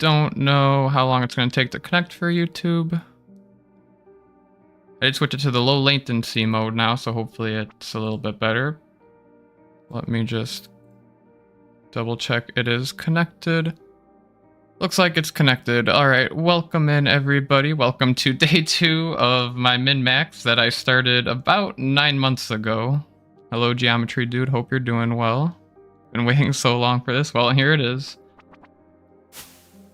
don't know how long it's going to take to connect for YouTube. I did switch it to the low latency mode now, so hopefully it's a little bit better. Let me just double check it is connected. Looks like it's connected. Alright, welcome in everybody. Welcome to day 2 of my min-max that I started about 9 months ago. Hello Geometry Dude, hope you're doing well. Been waiting so long for this. Well, here it is.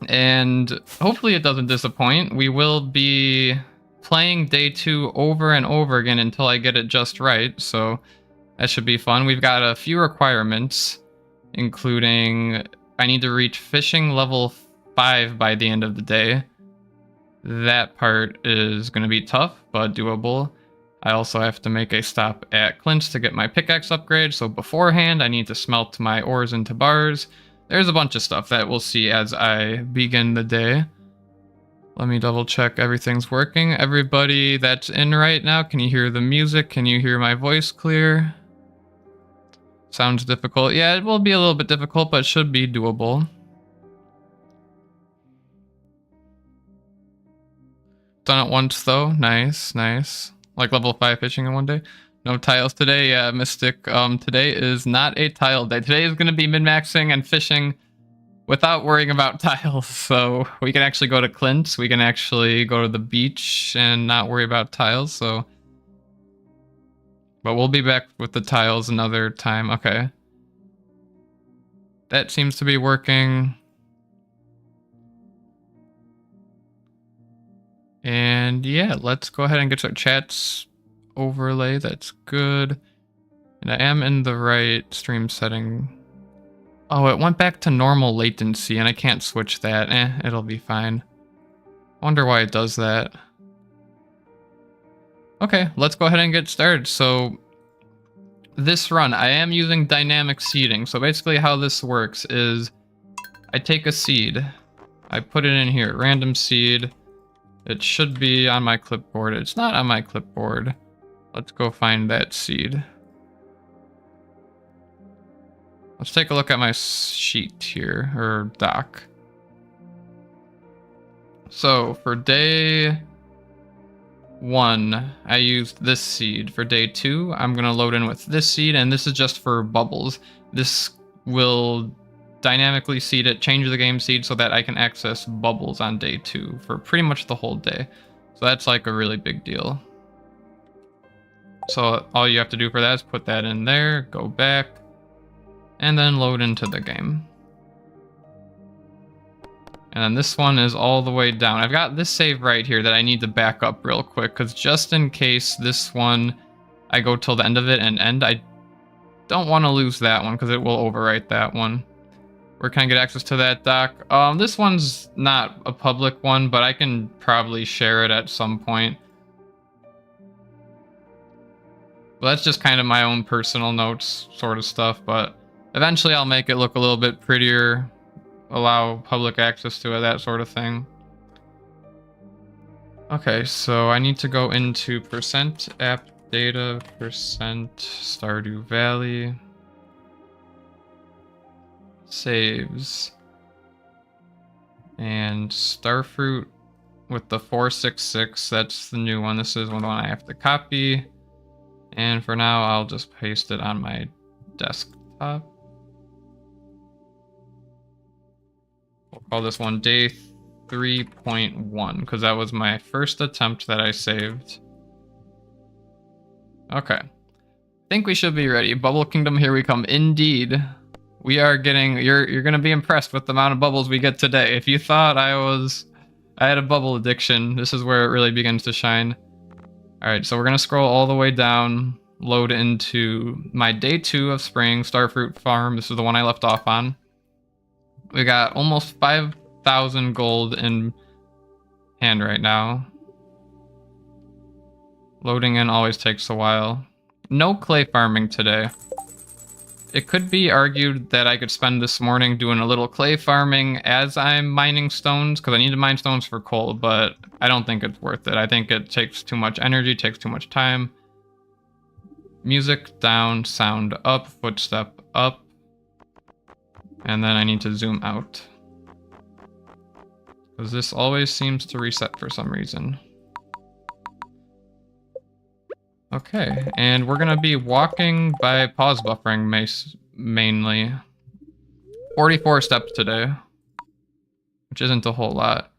And hopefully it doesn't disappoint. We will be playing day 2 over and over again until I get it just right, so that should be fun. We've got a few requirements, including I need to reach fishing level 5 by the end of the day. That part is going to be tough, but doable. I also have to make a stop at Clint's to get my pickaxe upgrade, so beforehand I need to smelt my ores into bars. There's a bunch of stuff that we'll see as I begin the day. Let me double check everything's working. Everybody that's in right now, can you hear the music? Can you hear my voice clear? Sounds difficult. Yeah, it will be a little bit difficult, but it should be doable. Done it once though. Nice, nice. Like level 5 fishing in one day. No tiles today. Yeah, Mystic. Today is not a tile day. Today is going to be min-maxing and fishing without worrying about tiles. So we can actually go to Clint's. We can actually go to the beach and not worry about tiles. So, but we'll be back with the tiles another time. Okay. That seems to be working. And yeah, let's go ahead and get our chats overlay. That's good. And I am in the right stream setting. Oh, it went back to normal latency and I can't switch that. It'll be fine. I wonder why it does that. Okay, let's go ahead and get started. So this run, I am using dynamic seeding. So basically how this works is I take a seed, I put it in here, random seed. It should be on my clipboard. It's not on my clipboard. Let's go find that seed. Let's take a look at my sheet here, or doc. So for day 1, I used this seed. For day 2, I'm gonna load in with this seed, and this is just for bubbles. This will dynamically seed it, change the game seed so that I can access bubbles on day 2 for pretty much the whole day. So that's like a really big deal. So all you have to do for that is put that in there, go back, and then load into the game. And then this one is all the way down. I've got this save right here that I need to back up real quick, because just in case this one, I go till the end of it and end, I don't want to lose that one, because it will overwrite that one. Where can I get access to that doc? This one's not a public one, but I can probably share it at some point. Well, that's just kind of my own personal notes sort of stuff, but eventually I'll make it look a little bit prettier, allow public access to it, that sort of thing. Okay, so I need to go into %app data, %Stardew Valley, saves, and Starfruit with the 466, that's the new one. This is one I have to copy. And for now, I'll just paste it on my desktop. We'll call this one day 3.1, because that was my first attempt that I saved. Okay. I think we should be ready. Bubble Kingdom, here we come. Indeed. We are getting, you're going to be impressed with the amount of bubbles we get today. If you thought I had a bubble addiction, this is where it really begins to shine. All right, so we're going to scroll all the way down, load into my day 2 of spring, Starfruit Farm. This is the one I left off on. We got almost 5,000 gold in hand right now. Loading in always takes a while. No clay farming today. It could be argued that I could spend this morning doing a little clay farming as I'm mining stones, because I need to mine stones for coal, but I don't think it's worth it. I think it takes too much energy, takes too much time. Music down, sound up, footstep up. And then I need to zoom out. Because this always seems to reset for some reason. Okay, and we're gonna be walking by pause buffering mainly. 44 steps today, which isn't a whole lot.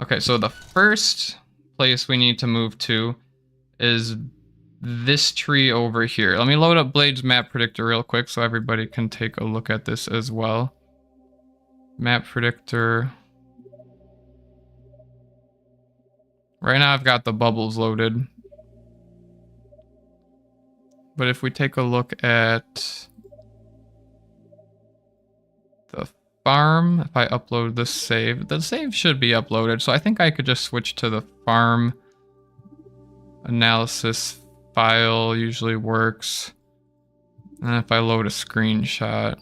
Okay, so the first place we need to move to is this tree over here. Let me load up Blade's map predictor real quick so everybody can take a look at this as well. Map predictor. Right now I've got the bubbles loaded. But if we take a look at the farm, if I upload the save should be uploaded. So I think I could just switch to the farm. Analysis file usually works. And if I load a screenshot.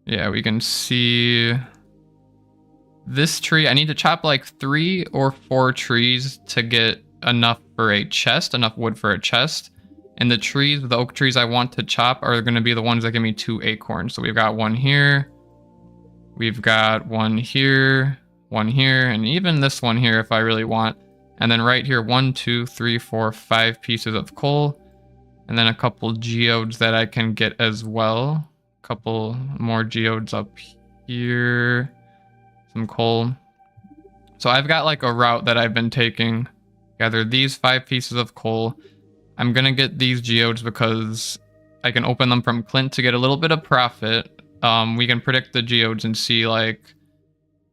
Yeah, we can see this tree. I need to chop like 3 or 4 trees to get enough for a chest, enough wood for a chest. And the trees, the oak trees I want to chop are going to be the ones that give me 2 acorns. So we've got one here. We've got one here, and even this one here if I really want. And then right here, 1, 2, 3, 4, 5 pieces of coal. And then a couple geodes that I can get as well. A couple more geodes up here. Some coal. So I've got like a route that I've been taking. Gather these 5 pieces of coal. I'm gonna get these geodes because I can open them from Clint to get a little bit of profit. We can predict the geodes and see like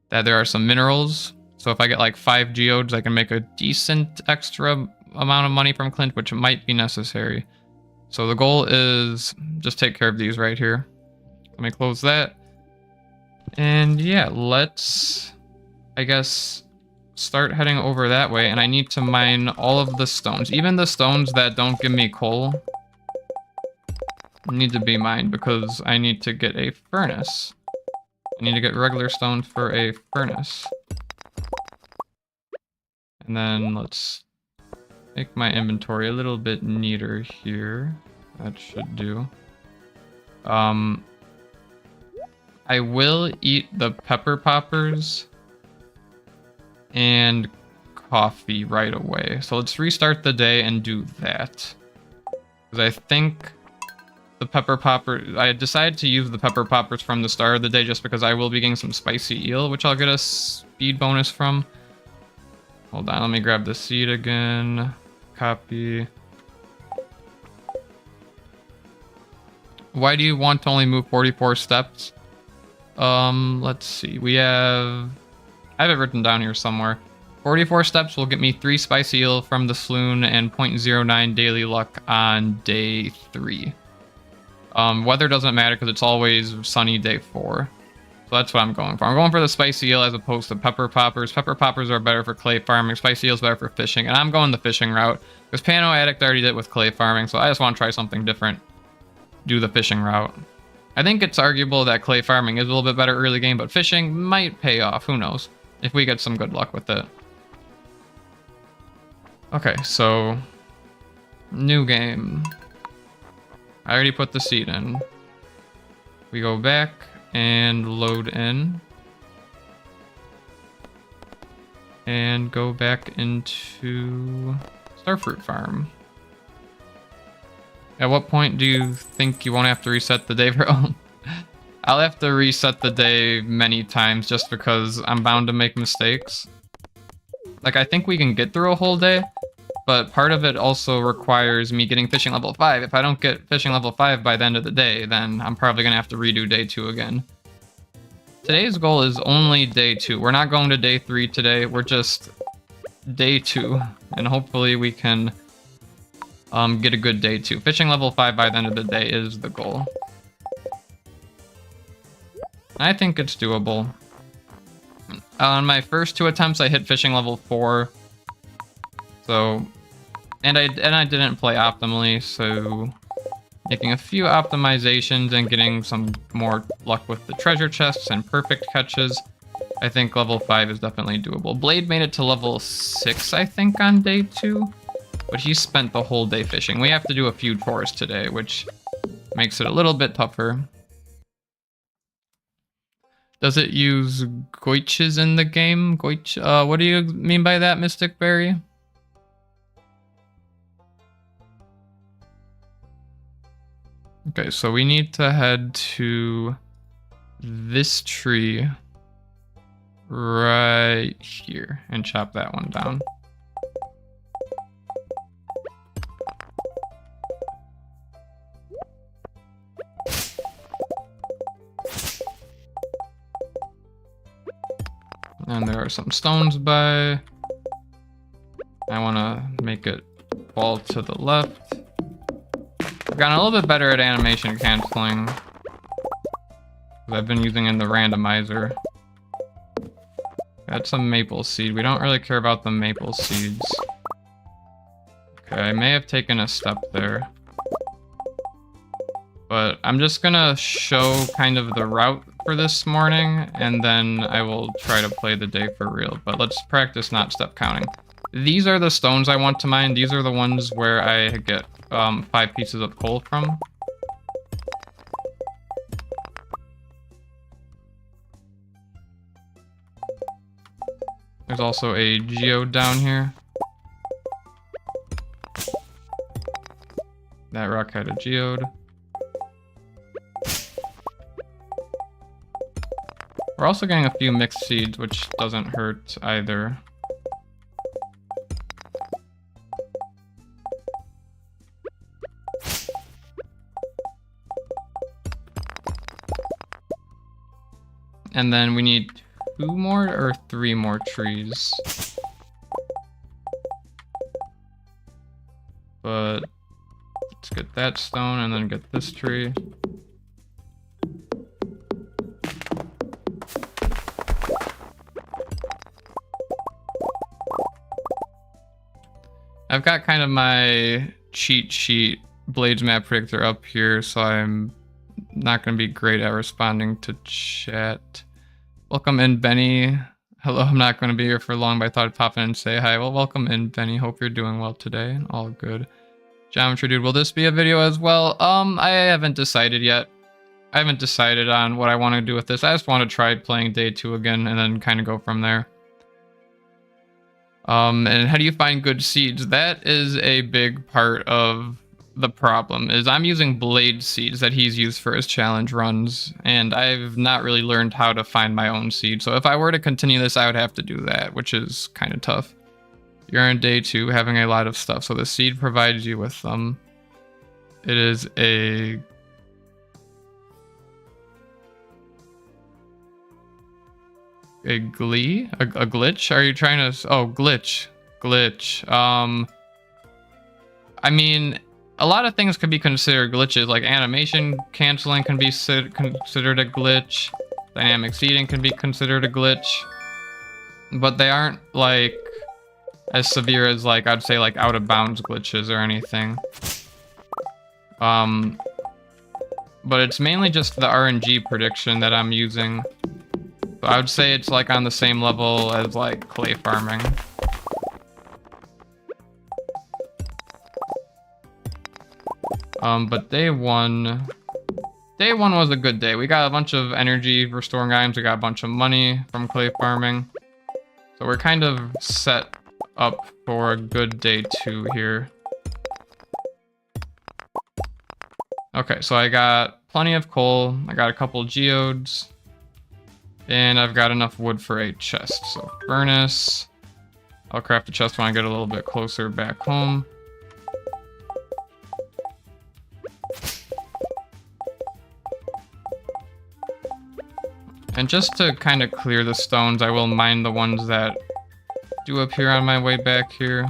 that there are some minerals. So if I get like 5 geodes, I can make a decent extra amount of money from Clint, which might be necessary. So the goal is just take care of these right here. Let me close that. And yeah, let's, I guess, start heading over that way. And I need to mine all of the stones. Even the stones that don't give me coal need to be mined because I need to get a furnace. I need to get regular stone for a furnace. And then let's make my inventory a little bit neater here. That should do. I will eat the pepper poppers and coffee right away. So let's restart the day and do that. Because I think the pepper popper, I decided to use the pepper poppers from the start of the day just because I will be getting some spicy eel, which I'll get a speed bonus from. Hold on, let me grab the seed again. Copy. Why do you want to only move 44 steps? Let's see. I have it written down here somewhere. 44 steps will get me 3 spicy eel from the sloon and 0.09 daily luck on day 3. Weather doesn't matter because it's always sunny day 4. So that's what I'm going for. I'm going for the spicy eel as opposed to pepper poppers. Pepper poppers are better for clay farming. Spicy eel is better for fishing. And I'm going the fishing route because Pano Addict already did it with clay farming. So I just want to try something different. Do the fishing route. I think it's arguable that clay farming is a little bit better early game, but fishing might pay off. Who knows? If we get some good luck with it. Okay, so new game. I already put the seed in. We go back and load in. And go back into Starfruit Farm. At what point do you think you won't have to reset the day, bro? I'll have to reset the day many times just because I'm bound to make mistakes. Like, I think we can get through a whole day, but part of it also requires me getting fishing level 5. If I don't get fishing level 5 by the end of the day, then I'm probably going to have to redo day 2 again. Today's goal is only day 2. We're not going to day 3 today. We're just day 2, and hopefully we can get a good day 2. Fishing level 5 by the end of the day is the goal. I think it's doable. On my first 2 attempts, I hit fishing level 4. So, and I didn't play optimally, so making a few optimizations and getting some more luck with the treasure chests and perfect catches, I think level 5 is definitely doable. Blade made it to level 6, I think, on day 2. But he spent the whole day fishing. We have to do a few chores today, which Makes it a little bit tougher. Does it use goiches in the game? Goich, what do you mean by that, Mystic Berry? Okay, so we need to head to this tree right here and chop that one down. And there are some stones by. I want to make it fall to the left. I've gotten a little bit better at animation canceling. I've been using in the randomizer. Got some maple seed. We don't really care about the maple seeds. Okay, I may have taken a step there. But I'm just gonna show kind of the route for this morning, and then I will try to play the day for real. But let's practice not step counting. These are the stones I want to mine. These are the ones where I get 5 pieces of coal from. There's also a geode down here. That rock had a geode. We're also getting a few mixed seeds, which doesn't hurt either. And then we need 2 more or 3 more trees. But let's get that stone and then get this tree. I've got kind of my cheat sheet Blades map predictor up here, so I'm not going to be great at responding to chat. Welcome in, Benny. Hello, I'm not going to be here for long, but I thought I'd pop in and say hi. Well, welcome in, Benny. Hope you're doing well today. All good. Geometry Dude, will this be a video as well? I haven't decided yet. I haven't decided on what I want to do with this. I just want to try playing day 2 again and then kind of go from there. And how do you find good seeds? That is a big part of the problem, is I'm using blade seeds that he's used for his challenge runs, and I've not really learned how to find my own seed. So if I were to continue this, I would have to do that, which is kind of tough. You're on day 2, having a lot of stuff, so the seed provides you with them. It is a glitch? Are you trying to... Oh, glitch. I mean, a lot of things could be considered glitches, like animation canceling can be considered a glitch. Dynamic seeding can be considered a glitch. But they aren't, like, as severe as, like, I'd say, like, out-of-bounds glitches or anything. But it's mainly just the RNG prediction that I'm using. So I would say it's like on the same level as like clay farming. But day one was a good day. We got a bunch of energy restoring items. We got a bunch of money from clay farming. So we're kind of set up for a good day 2 here. Okay, so I got plenty of coal. I got a couple geodes. And I've got enough wood for a chest. So furnace. I'll craft a chest when I get a little bit closer back home. And just to kind of clear the stones, I will mine the ones that do appear on my way back here.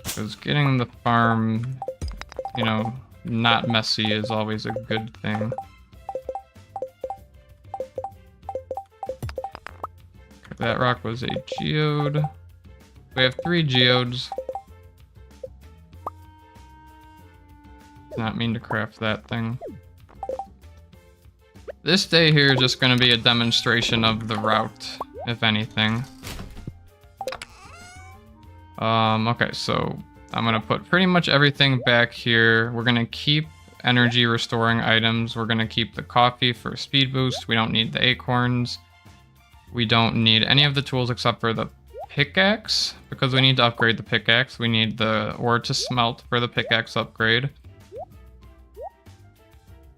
Because getting the farm, you know, not messy is always a good thing. That rock was a geode. We have 3 geodes. Did not mean to craft that thing. This day here is just going to be a demonstration of the route, if anything. Okay, so I'm gonna put pretty much everything back here. We're gonna keep energy restoring items. We're gonna keep the coffee for speed boost. We don't need the acorns. We don't need any of the tools except for the pickaxe, because we need to upgrade the pickaxe. We need the ore to smelt for the pickaxe upgrade.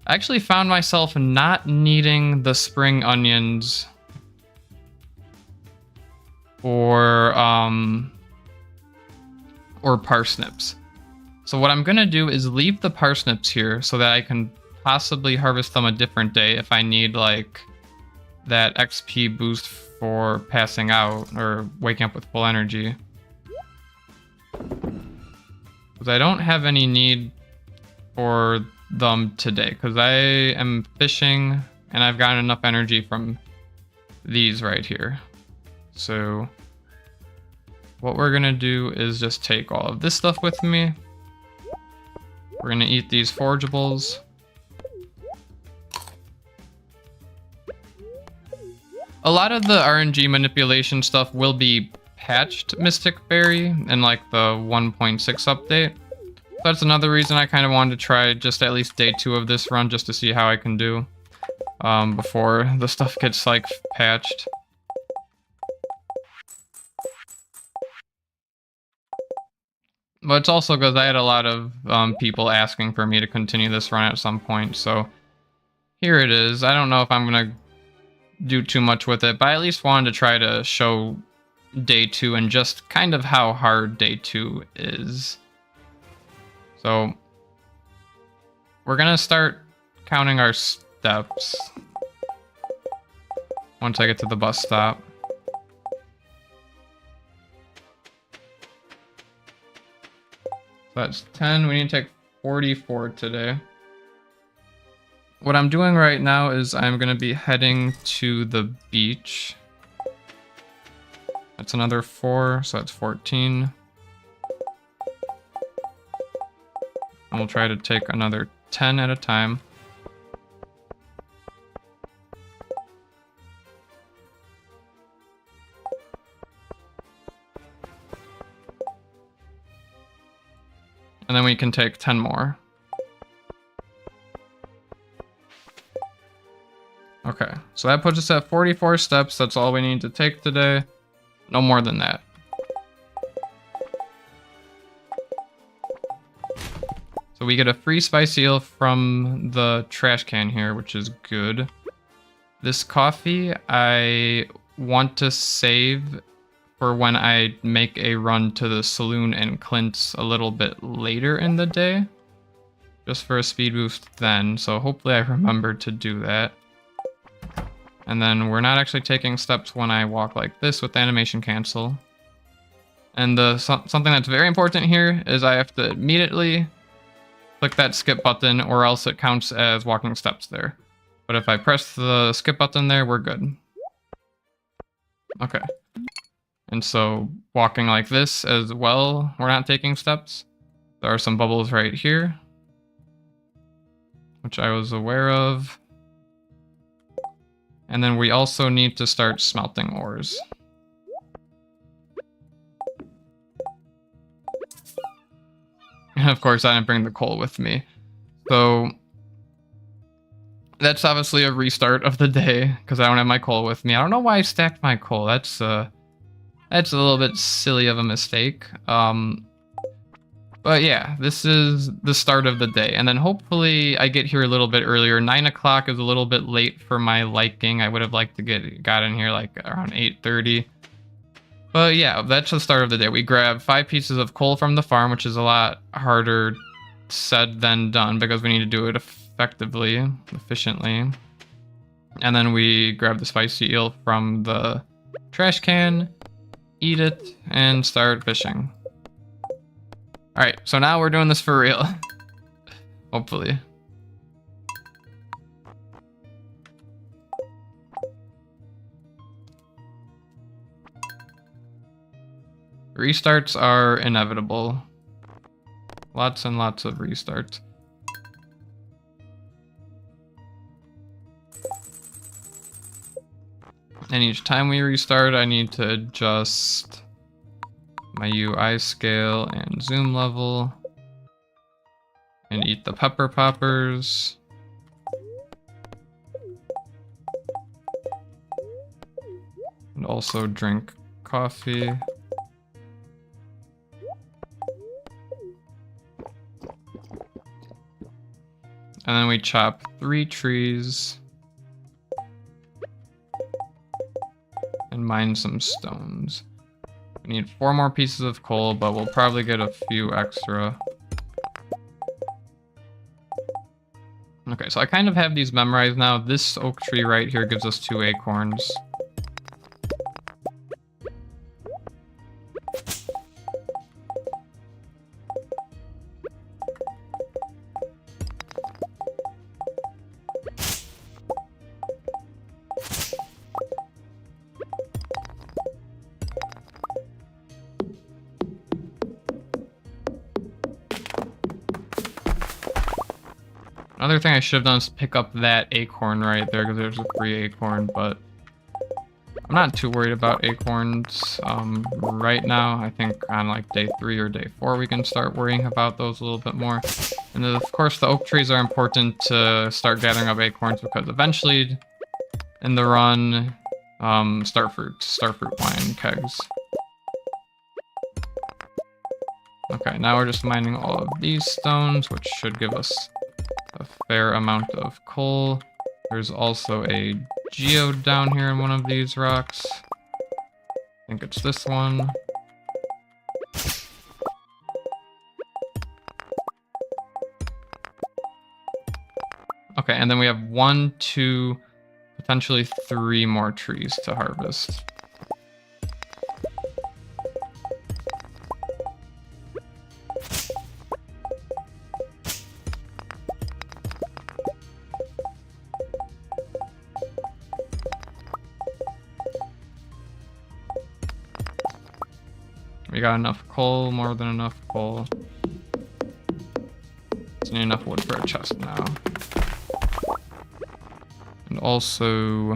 I actually found myself not needing the spring onions or parsnips. So what I'm gonna do is leave the parsnips here so that I can possibly harvest them a different day if I need like that XP boost for passing out or waking up with full energy. Because I don't have any need for them today because I am fishing and I've gotten enough energy from these right here. So what we're gonna do is just take all of this stuff with me. We're gonna eat these forageables. A lot of the RNG manipulation stuff will be patched Mystic Berry in like the 1.6 update. That's another reason I kind of wanted to try just at least day 2 of this run just to see how I can do before the stuff gets like patched. But it's also because I had a lot of people asking for me to continue this run at some point, so here it is. I don't know if I'm going to do too much with it, but I at least wanted to try to show day 2 and just kind of how hard day 2 is. So we're going to start counting our steps once I get to the bus stop. So that's 10. We need to take 44 today. What I'm doing right now is I'm going to be heading to the beach. That's another 4, so that's 14. And we'll try to take another 10 at a time. And then we can take 10 more. Okay, so that puts us at 44 steps. That's all we need to take today. No more than that. So we get a free spicy eel from the trash can here, which is good. This coffee I want to save for when I make a run to the saloon and Clint's a little bit later in the day. Just for a speed boost then, so hopefully I remember to do that. And then we're not actually taking steps when I walk like this with the animation cancel. And something that's very important here is I have to immediately click that skip button or else it counts as walking steps there. But if I press the skip button there, we're good. Okay. And so walking like this as well, we're not taking steps. There are some bubbles right here, which I was aware of. And then we also need to start smelting ores. And of course, I didn't bring the coal with me. So that's obviously a restart of the day because I don't have my coal with me. I don't know why I stacked my coal. That's a little bit silly of a mistake. But yeah, this is the start of the day. And then hopefully I get here a little bit earlier. 9 o'clock is a little bit late for my liking. I would have liked to got in here like around 8:30. But yeah, that's the start of the day. We grab 5 pieces of coal from the farm, which is a lot harder said than done because we need to do it effectively, efficiently. And then we grab the spicy eel from the trash can, eat it, and start fishing. Alright, so now we're doing this for real. Hopefully. Restarts are inevitable. Lots and lots of restarts. And each time we restart, I need to just my UI scale and zoom level. And eat the pepper poppers. And also drink coffee. And then we chop 3 trees. And mine some stones. We need 4 more pieces of coal, but we'll probably get a few extra. Okay, so I kind of have these memorized now. This oak tree right here gives us 2 acorns. Another thing I should have done is pick up that acorn right there, because there's a free acorn, but I'm not too worried about acorns right now. I think on like day 3 or day 4 we can start worrying about those a little bit more. And then of course the oak trees are important to start gathering up acorns, because eventually in the run, starfruit wine kegs. Okay, now we're just mining all of these stones, which should give us a fair amount of coal. There's also a geode down here in one of these rocks. I think it's this one. Okay, and then we have 1, 2, potentially 3 more trees to harvest. We got enough coal, more than enough coal. Just need enough wood for a chest now. And also,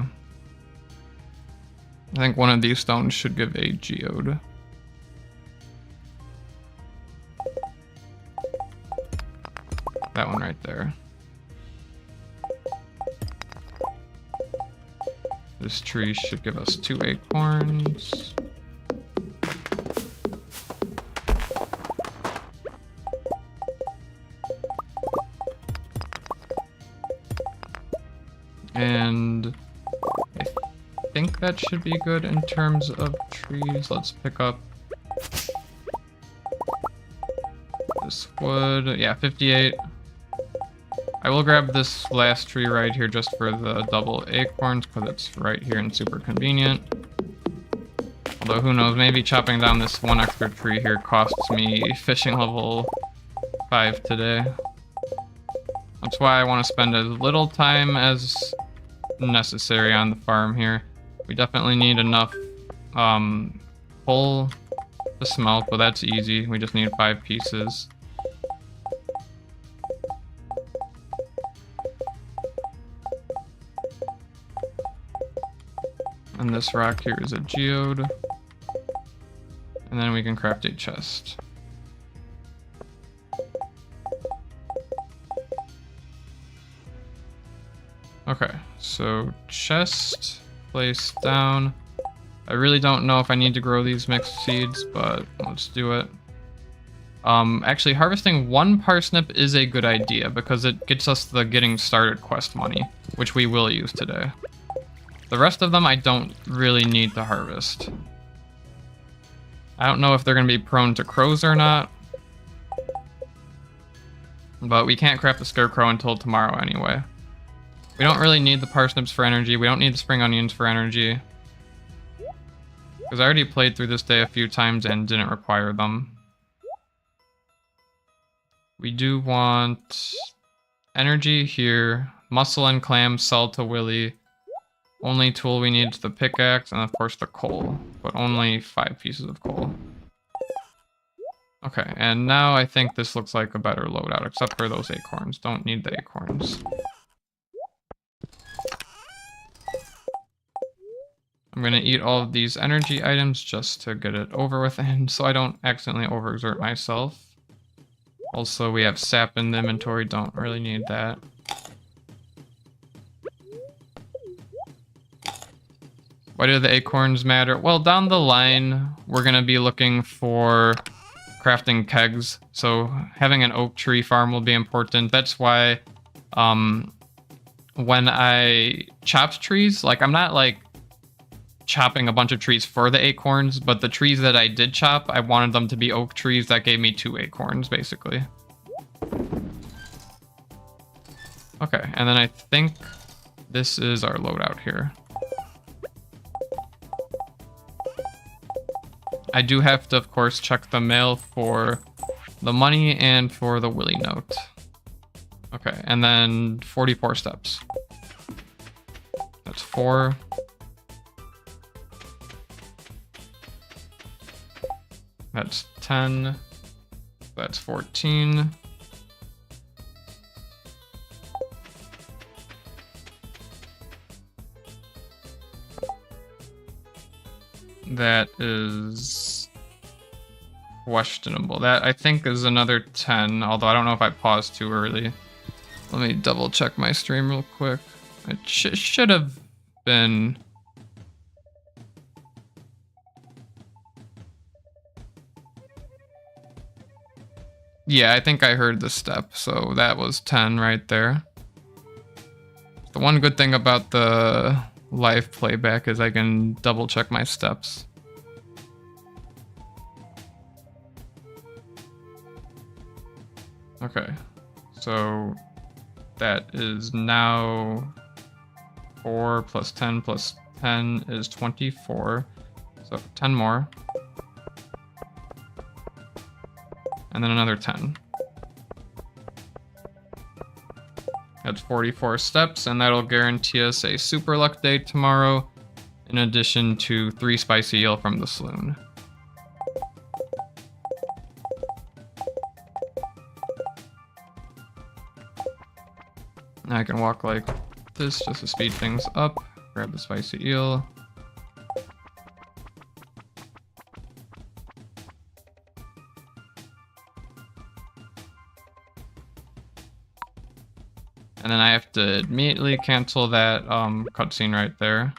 I think one of these stones should give a geode. That one right there. This tree should give us 2 acorns. And I think that should be good in terms of trees. Let's pick up this wood. Yeah, 58. I will grab this last tree right here just for the double acorns, because it's right here and super convenient. Although who knows, maybe chopping down this 1 extra tree here costs me fishing level 5 today. That's why I want to spend as little time as necessary on the farm here. We definitely need enough coal to smelt, but that's easy. We just need 5 pieces. And this rock here is a geode. And then we can craft a chest. Okay, so chest placed down. I really don't know if I need to grow these mixed seeds, but let's do it. Actually, harvesting 1 parsnip is a good idea, because it gets us the getting started quest money, which we will use today. The rest of them I don't really need to harvest. I don't know if they're going to be prone to crows or not, but we can't craft the scarecrow until tomorrow anyway. We don't really need the parsnips for energy. We don't need the spring onions for energy, because I already played through this day a few times and didn't require them. We do want energy here. Mussel and clam sell to Willy. Only tool we need is the pickaxe, and of course the coal, but only 5 pieces of coal. Okay, and now I think this looks like a better loadout, except for those acorns. Don't need the acorns. I'm gonna eat all of these energy items just to get it over with and so I don't accidentally overexert myself. Also, we have sap in the inventory, don't really need that. Why do the acorns matter? Well, down the line, we're gonna be looking for crafting kegs, so having an oak tree farm will be important. That's why when I chopped trees, like I'm not like chopping a bunch of trees for the acorns, but the trees that I did chop, I wanted them to be oak trees. That gave me 2 acorns, basically. Okay, and then I think this is our loadout here. I do have to, of course, check the mail for the money and for the Willy note. Okay, and then 44 steps. That's 4. That's 10. That's 14. That is questionable. That I think is another 10, although I don't know if I paused too early. Let me double check my stream real quick. It should have been... Yeah, I think I heard the step, so that was 10 right there. The one good thing about the live playback is I can double check my steps. Okay, so that is now 4 plus 10 plus 10 is 24, so 10 more. And then another 10. That's 44 steps, and that'll guarantee us a super luck day tomorrow, in addition to 3 spicy eel from the saloon. Now I can walk like this just to speed things up. Grab the spicy eel. And then I have to immediately cancel that cutscene right there.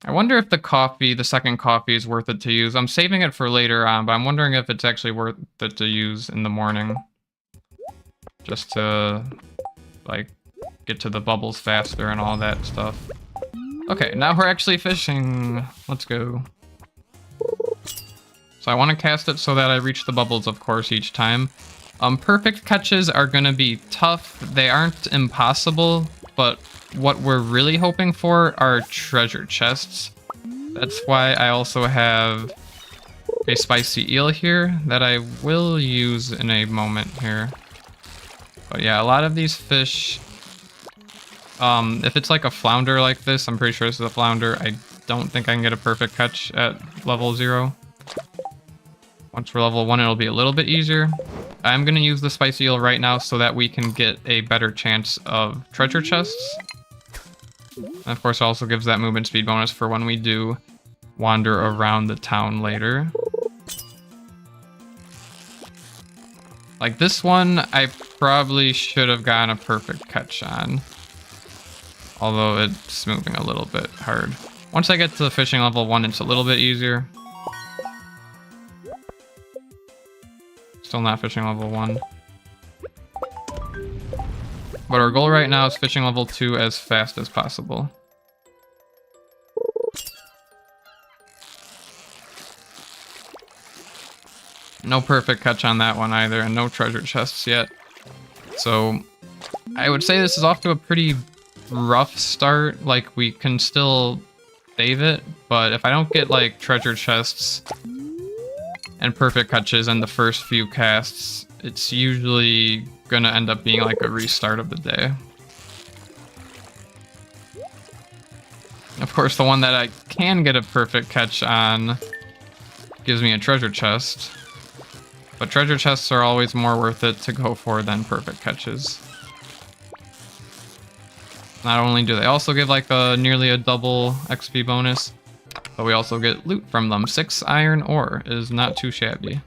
I wonder if the coffee, the second coffee, is worth it to use. I'm saving it for later on, but I'm wondering if it's actually worth it to use in the morning. Just to, like, get to the bubbles faster and all that stuff. Okay, now we're actually fishing. Let's go. So I want to cast it so that I reach the bubbles, of course, each time. Perfect catches are going to be tough. They aren't impossible, but what we're really hoping for are treasure chests. That's why I also have a spicy eel here that I will use in a moment here. But yeah, a lot of these fish, if it's like a flounder like this, I'm pretty sure this is a flounder, I don't think I can get a perfect catch at level 0. Once we're level 1, it'll be a little bit easier. I'm going to use the spicy eel right now so that we can get a better chance of treasure chests. And of course, it also gives that movement speed bonus for when we do wander around the town later. Like this one, I probably should have gotten a perfect catch on. Although it's moving a little bit hard. Once I get to fishing level 1, it's a little bit easier. Still not fishing level 1. But our goal right now is fishing level 2 as fast as possible. No perfect catch on that one either, and no treasure chests yet. So I would say this is off to a pretty rough start. Like, we can still save it, but if I don't get like treasure chests and perfect catches in the first few casts, it's usually gonna end up being like a restart of the day. Of course, the one that I can get a perfect catch on gives me a treasure chest. But treasure chests are always more worth it to go for than perfect catches. Not only do they also give like a nearly a double XP bonus, but we also get loot from them. 6 iron ore is not too shabby.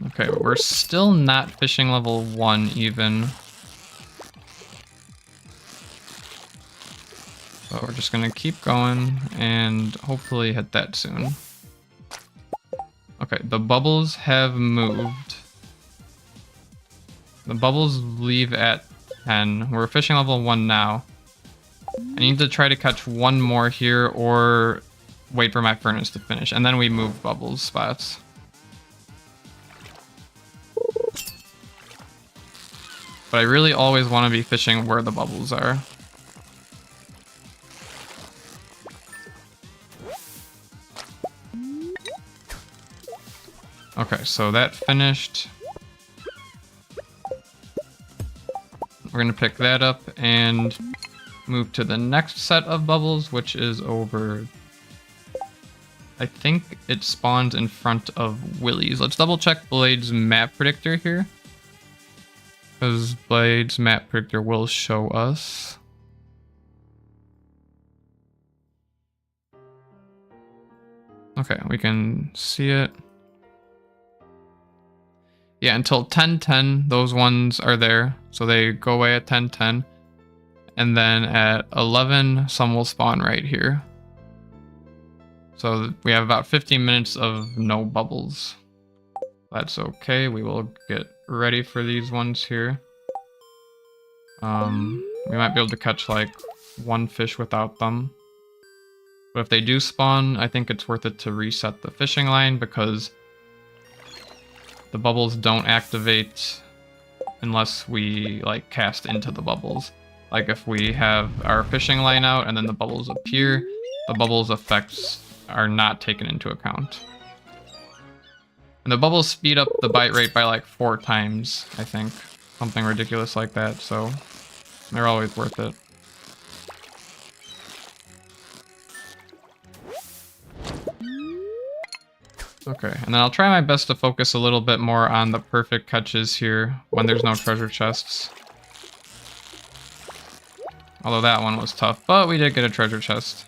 Okay, we're still not fishing level 1 even. So we're just gonna keep going and hopefully hit that soon. Okay, the bubbles have moved. The bubbles leave at 10. We're fishing level 1 now. I need to try to catch one more here or wait for my furnace to finish, and then we move bubbles spots. But I really always want to be fishing where the bubbles are. Okay, so that finished. We're gonna pick that up and move to the next set of bubbles, which is over. I think it spawns in front of Willie's. Let's double check Blade's map predictor here, because Blade's map predictor will show us. Okay, we can see it. Yeah, until 10:10, those ones are there. So they go away at 10:10. And then at 11, some will spawn right here. So we have about 15 minutes of no bubbles. That's okay. We will get ready for these ones here. We might be able to catch like one fish without them. But if they do spawn, I think it's worth it to reset the fishing line because the bubbles don't activate unless we like cast into the bubbles. Like if we have our fishing line out and then the bubbles appear, the bubbles effects are not taken into account. And the bubbles speed up the bite rate by like 4 times, I think. Something ridiculous like that, so they're always worth it. Okay, and then I'll try my best to focus a little bit more on the perfect catches here when there's no treasure chests. Although that one was tough, but we did get a treasure chest.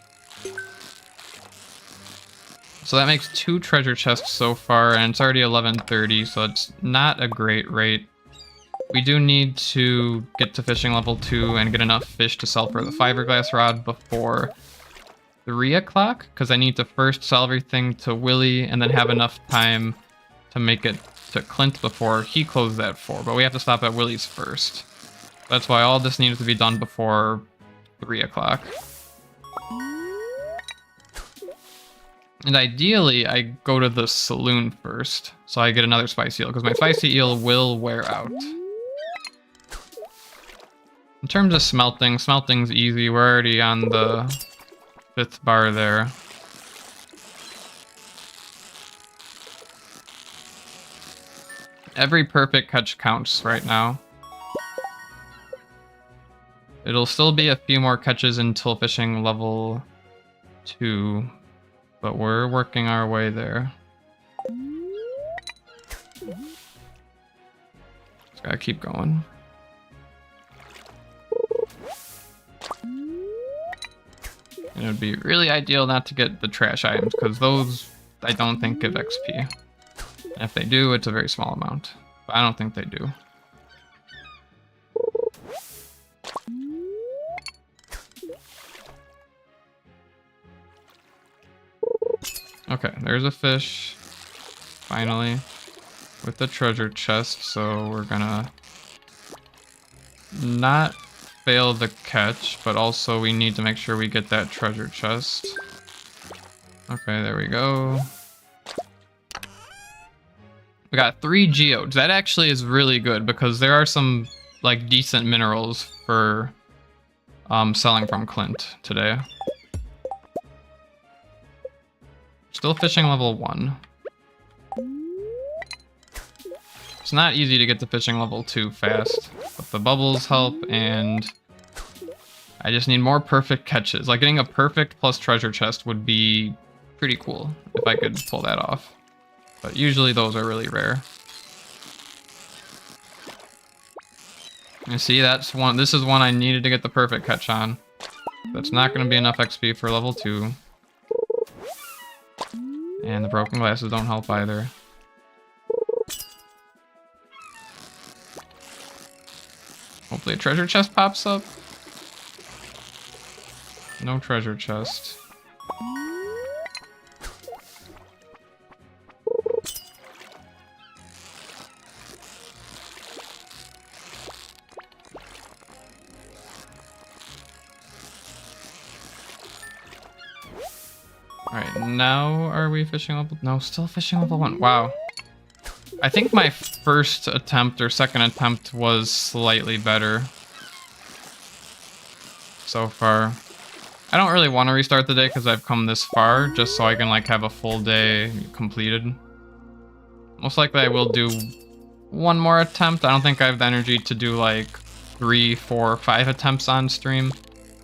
So that makes 2 treasure chests so far, and it's already 11:30, so it's not a great rate. We do need to get to fishing level 2 and get enough fish to sell for the fiberglass rod before 3 o'clock, because I need to first sell everything to Willie and then have enough time to make it to Clint before he closes at 4. But we have to stop at Willie's first. That's why all this needs to be done before 3 o'clock. And ideally, I go to the saloon first, so I get another spicy eel, because my spicy eel will wear out. In terms of smelting, smelting's easy. We're already on the 5th bar there. Every perfect catch counts right now. It'll still be a few more catches until fishing level 2, but we're working our way there. Just gotta keep going. And it would be really ideal not to get the trash items, because those I don't think give XP. And if they do, it's a very small amount. But I don't think they do. Okay, there's a fish, finally, with the treasure chest, so we're gonna not fail the catch, but also we need to make sure we get that treasure chest. Okay, there we go. We got 3 geodes. That actually is really good, because there are some, like, decent minerals for selling from Clint today. Still fishing level 1. It's not easy to get to fishing level 2 fast, but the bubbles help, and I just need more perfect catches. Like, getting a perfect plus treasure chest would be pretty cool if I could pull that off. But usually those are really rare. You see, that's one. This is one I needed to get the perfect catch on. That's not going to be enough XP for level 2. And the broken glasses don't help either. Hopefully a treasure chest pops up. No treasure chest. Alright, now are we fishing level? No, still fishing level 1. Wow. I think my first attempt or second attempt was slightly better so far. I don't really want to restart the day because I've come this far, just so I can like have a full day completed. Most likely I will do one more attempt. I don't think I have the energy to do like 3, 4, 5 attempts on stream,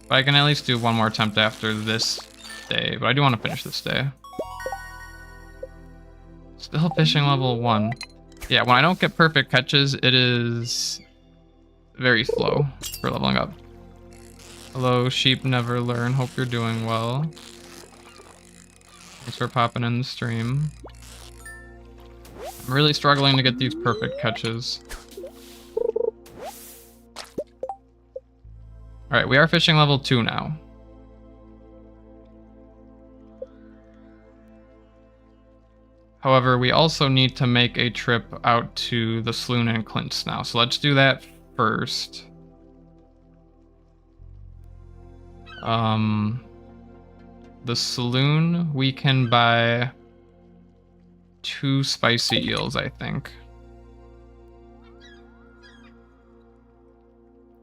but I can at least do one more attempt after this day, but I do want to finish this day. Still fishing level 1. Yeah, when I don't get perfect catches, it is very slow for leveling up. Hello, sheep never learn. Hope you're doing well. Thanks for popping in the stream. I'm really struggling to get these perfect catches. Alright, we are fishing level 2 now. However, we also need to make a trip out to the saloon and Clint's now. So let's do that first. The saloon, we can buy 2 spicy eels, I think.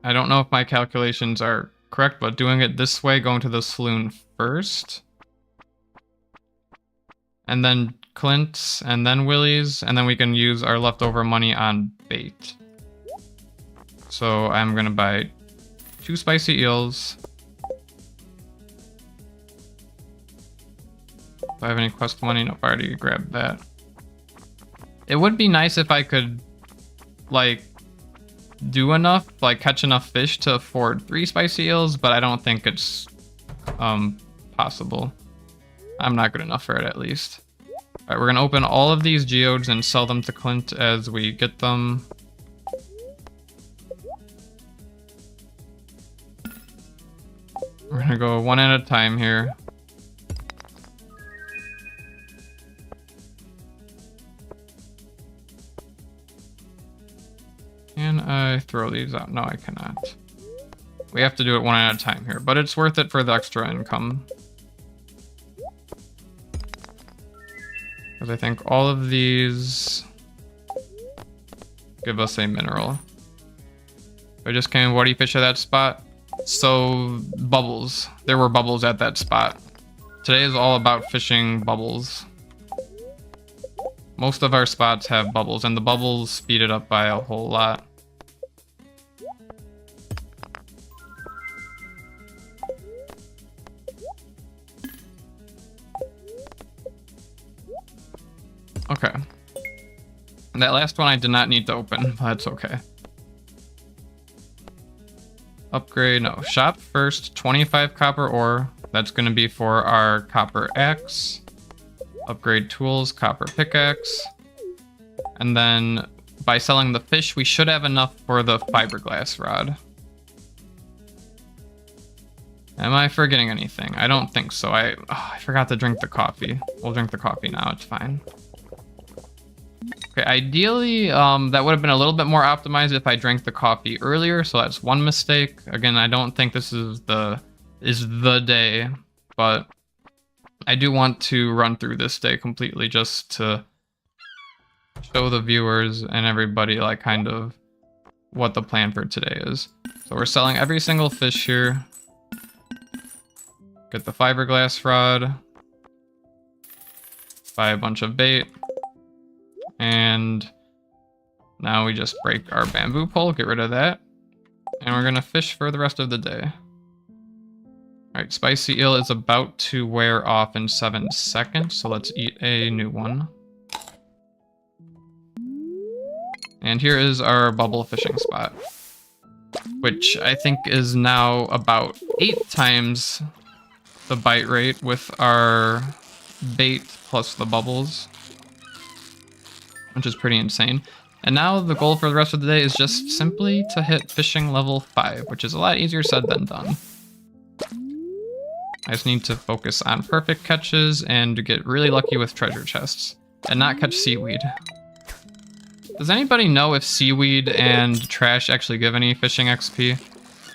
I don't know if my calculations are correct, but doing it this way, going to the saloon first, and then Clint's, and then Willie's, and then we can use our leftover money on bait. So I'm gonna buy 2 spicy eels. Do I have any quest money? Nope, I already grabbed that. It would be nice if I could, like, do enough, like, catch enough fish to afford 3 spicy eels, but I don't think it's, possible. I'm not good enough for it, at least. Alright, we're gonna open all of these geodes and sell them to Clint as we get them. We're gonna go one at a time here. Can I throw these out? No, I cannot. We have to do it one at a time here, but it's worth it for the extra income. Because I think all of these give us a mineral. I just came, what do you fish at that spot? So, bubbles. There were bubbles at that spot. Today is all about fishing bubbles. Most of our spots have bubbles, and the bubbles speed it up by a whole lot. Okay. That last one I did not need to open, but that's okay. Upgrade, no. Shop first, 25 copper ore. That's going to be for our copper axe. Upgrade tools, copper pickaxe. And then by selling the fish, we should have enough for the fiberglass rod. Am I forgetting anything? I don't think so. I forgot to drink the coffee. We'll drink the coffee now, it's fine. Okay, ideally, that would have been a little bit more optimized if I drank the coffee earlier, so that's one mistake. Again, I don't think this is the day, but I do want to run through this day completely just to show the viewers and everybody like kind of what the plan for today is. So we're selling every single fish here. Get the fiberglass rod. Buy a bunch of bait. And now we just break our bamboo pole, get rid of that. And we're gonna fish for the rest of the day. Alright, spicy eel is about to wear off in 7 seconds, so let's eat a new one. And here is our bubble fishing spot. which I think is now about 8 times the bite rate with our bait plus the bubbles, which is pretty insane. And now the goal for the rest of the day is just simply to hit fishing level 5, which is a lot easier said than done. I just need to focus on perfect catches and to get really lucky with treasure chests and not catch seaweed. Does anybody know if seaweed and trash actually give any fishing XP?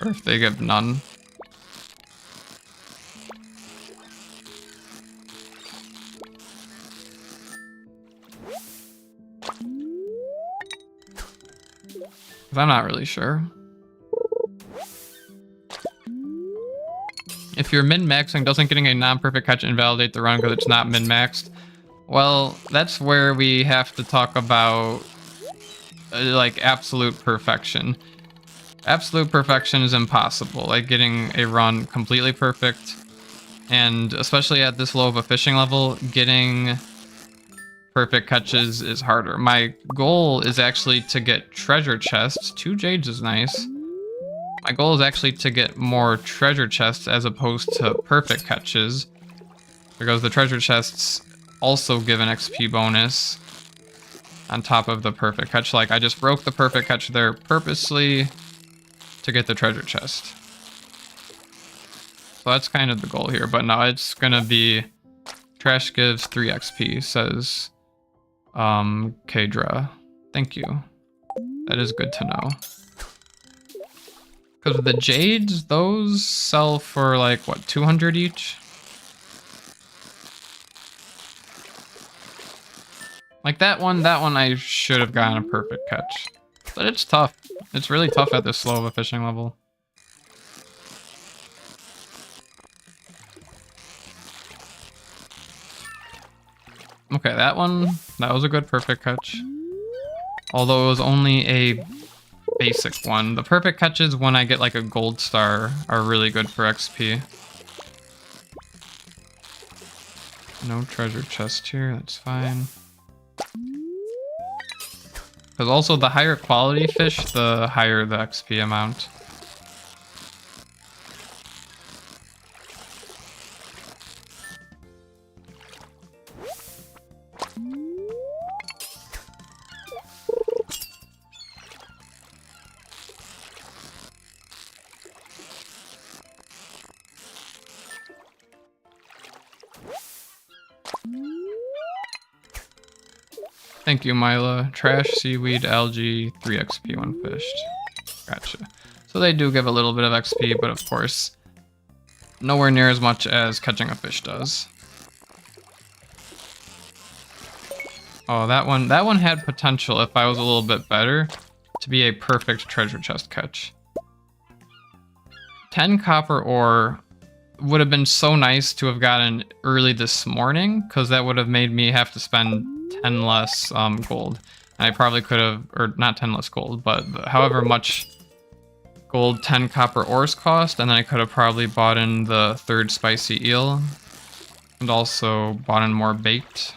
Or if they give none? I'm not really sure. If you're min-maxing, doesn't getting a non-perfect catch invalidate the run because it's not min-maxed? Well, that's where we have to talk about like absolute perfection. Absolute perfection is impossible, like getting a run completely perfect, and especially at this low of a fishing level, getting perfect catches is harder. My goal is actually to get treasure chests. 2 jades is nice. My goal is actually to get more treasure chests as opposed to perfect catches, because the treasure chests also give an XP bonus on top of the perfect catch. Like, I just broke the perfect catch there purposely to get the treasure chest. So that's kind of the goal here, but no, it's gonna be trash gives 3 XP, says Kadra. Thank you. That is good to know. Because the jades, those sell for like, what, 200 each? Like that one I should have gotten a perfect catch. But it's tough. It's really tough at this slow of a fishing level. Okay, that was a good perfect catch. Although it was only a basic one. The perfect catches when I get like a gold star are really good for XP. No treasure chest here, that's fine. Because also the higher quality fish, the higher the XP amount. Thank you, Mila. Trash, seaweed, algae, 3 XP when fished. Gotcha. So they do give a little bit of XP, but of course, nowhere near as much as catching a fish does. Oh, that one had potential if I was a little bit better to be a perfect treasure chest catch. 10 copper ore would have been so nice to have gotten early this morning, because that would have made me have to spend 10 less gold. And I probably could have, or not 10 less gold, but however much gold 10 copper ores cost, and then I could have probably bought in the 3rd spicy eel, and also bought in more bait.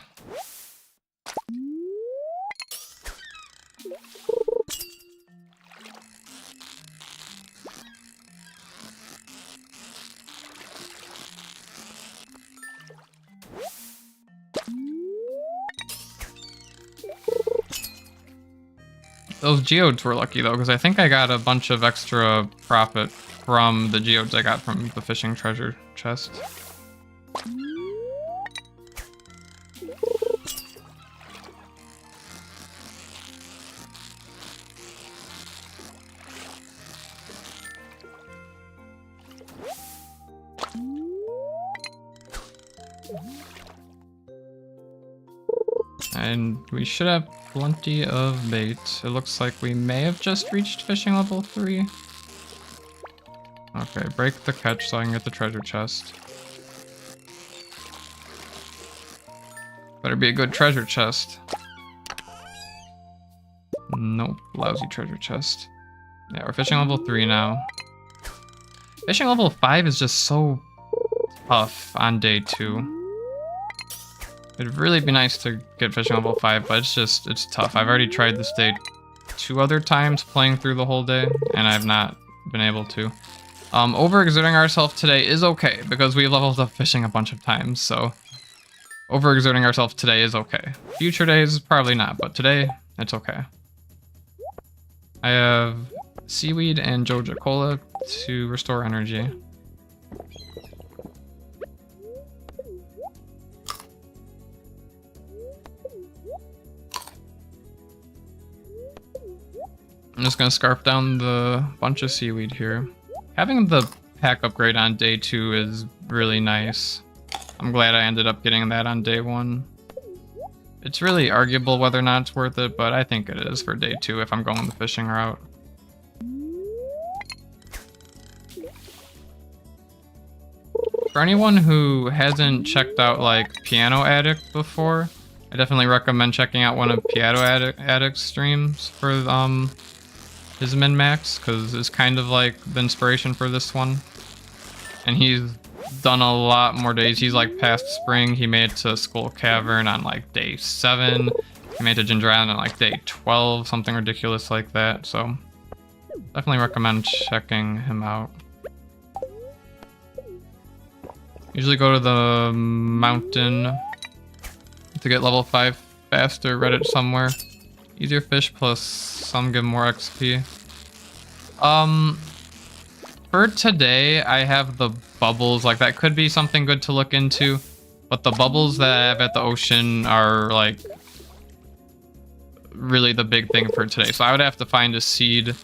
Those geodes were lucky though, because I think I got a bunch of extra profit from the geodes I got from the fishing treasure chest. And we should have plenty of bait. It looks like we may have just reached fishing level 3. Okay, break the catch so I can get the treasure chest. Better be a good treasure chest. Nope, lousy treasure chest. Yeah, we're fishing level 3 now. Fishing level 5 is just so tough on day 2. It'd really be nice to get fishing level 5, but it's tough. I've already tried this day 2 other times playing through the whole day, and I've not been able to. Overexerting ourselves today is okay, because we leveled up fishing a bunch of times, so overexerting ourselves today is okay. Future days, probably not, but today, it's okay. I have seaweed and Joja Cola to restore energy. I'm just gonna scarf down the bunch of seaweed here. Having the pack upgrade on day 2 is really nice. I'm glad I ended up getting that on day 1. It's really arguable whether or not it's worth it, but I think it is for day 2 if I'm going the fishing route. For anyone who hasn't checked out like Piano Addict before, I definitely recommend checking out one of Piano Addict's streams for his min-max, because it's kind of like the inspiration for this one. And he's done a lot more days. He's like past spring. He made it to Skull Cavern on like day 7. He made it to Ginger Island on like day 12, something ridiculous like that. So definitely recommend checking him out. Usually go to the mountain to get level 5 faster. Reddit somewhere. Easier fish plus some give more XP. For today, I have the bubbles. Like, that could be something good to look into. But the bubbles that I have at the ocean are, like, really the big thing for today. So I would have to find a seed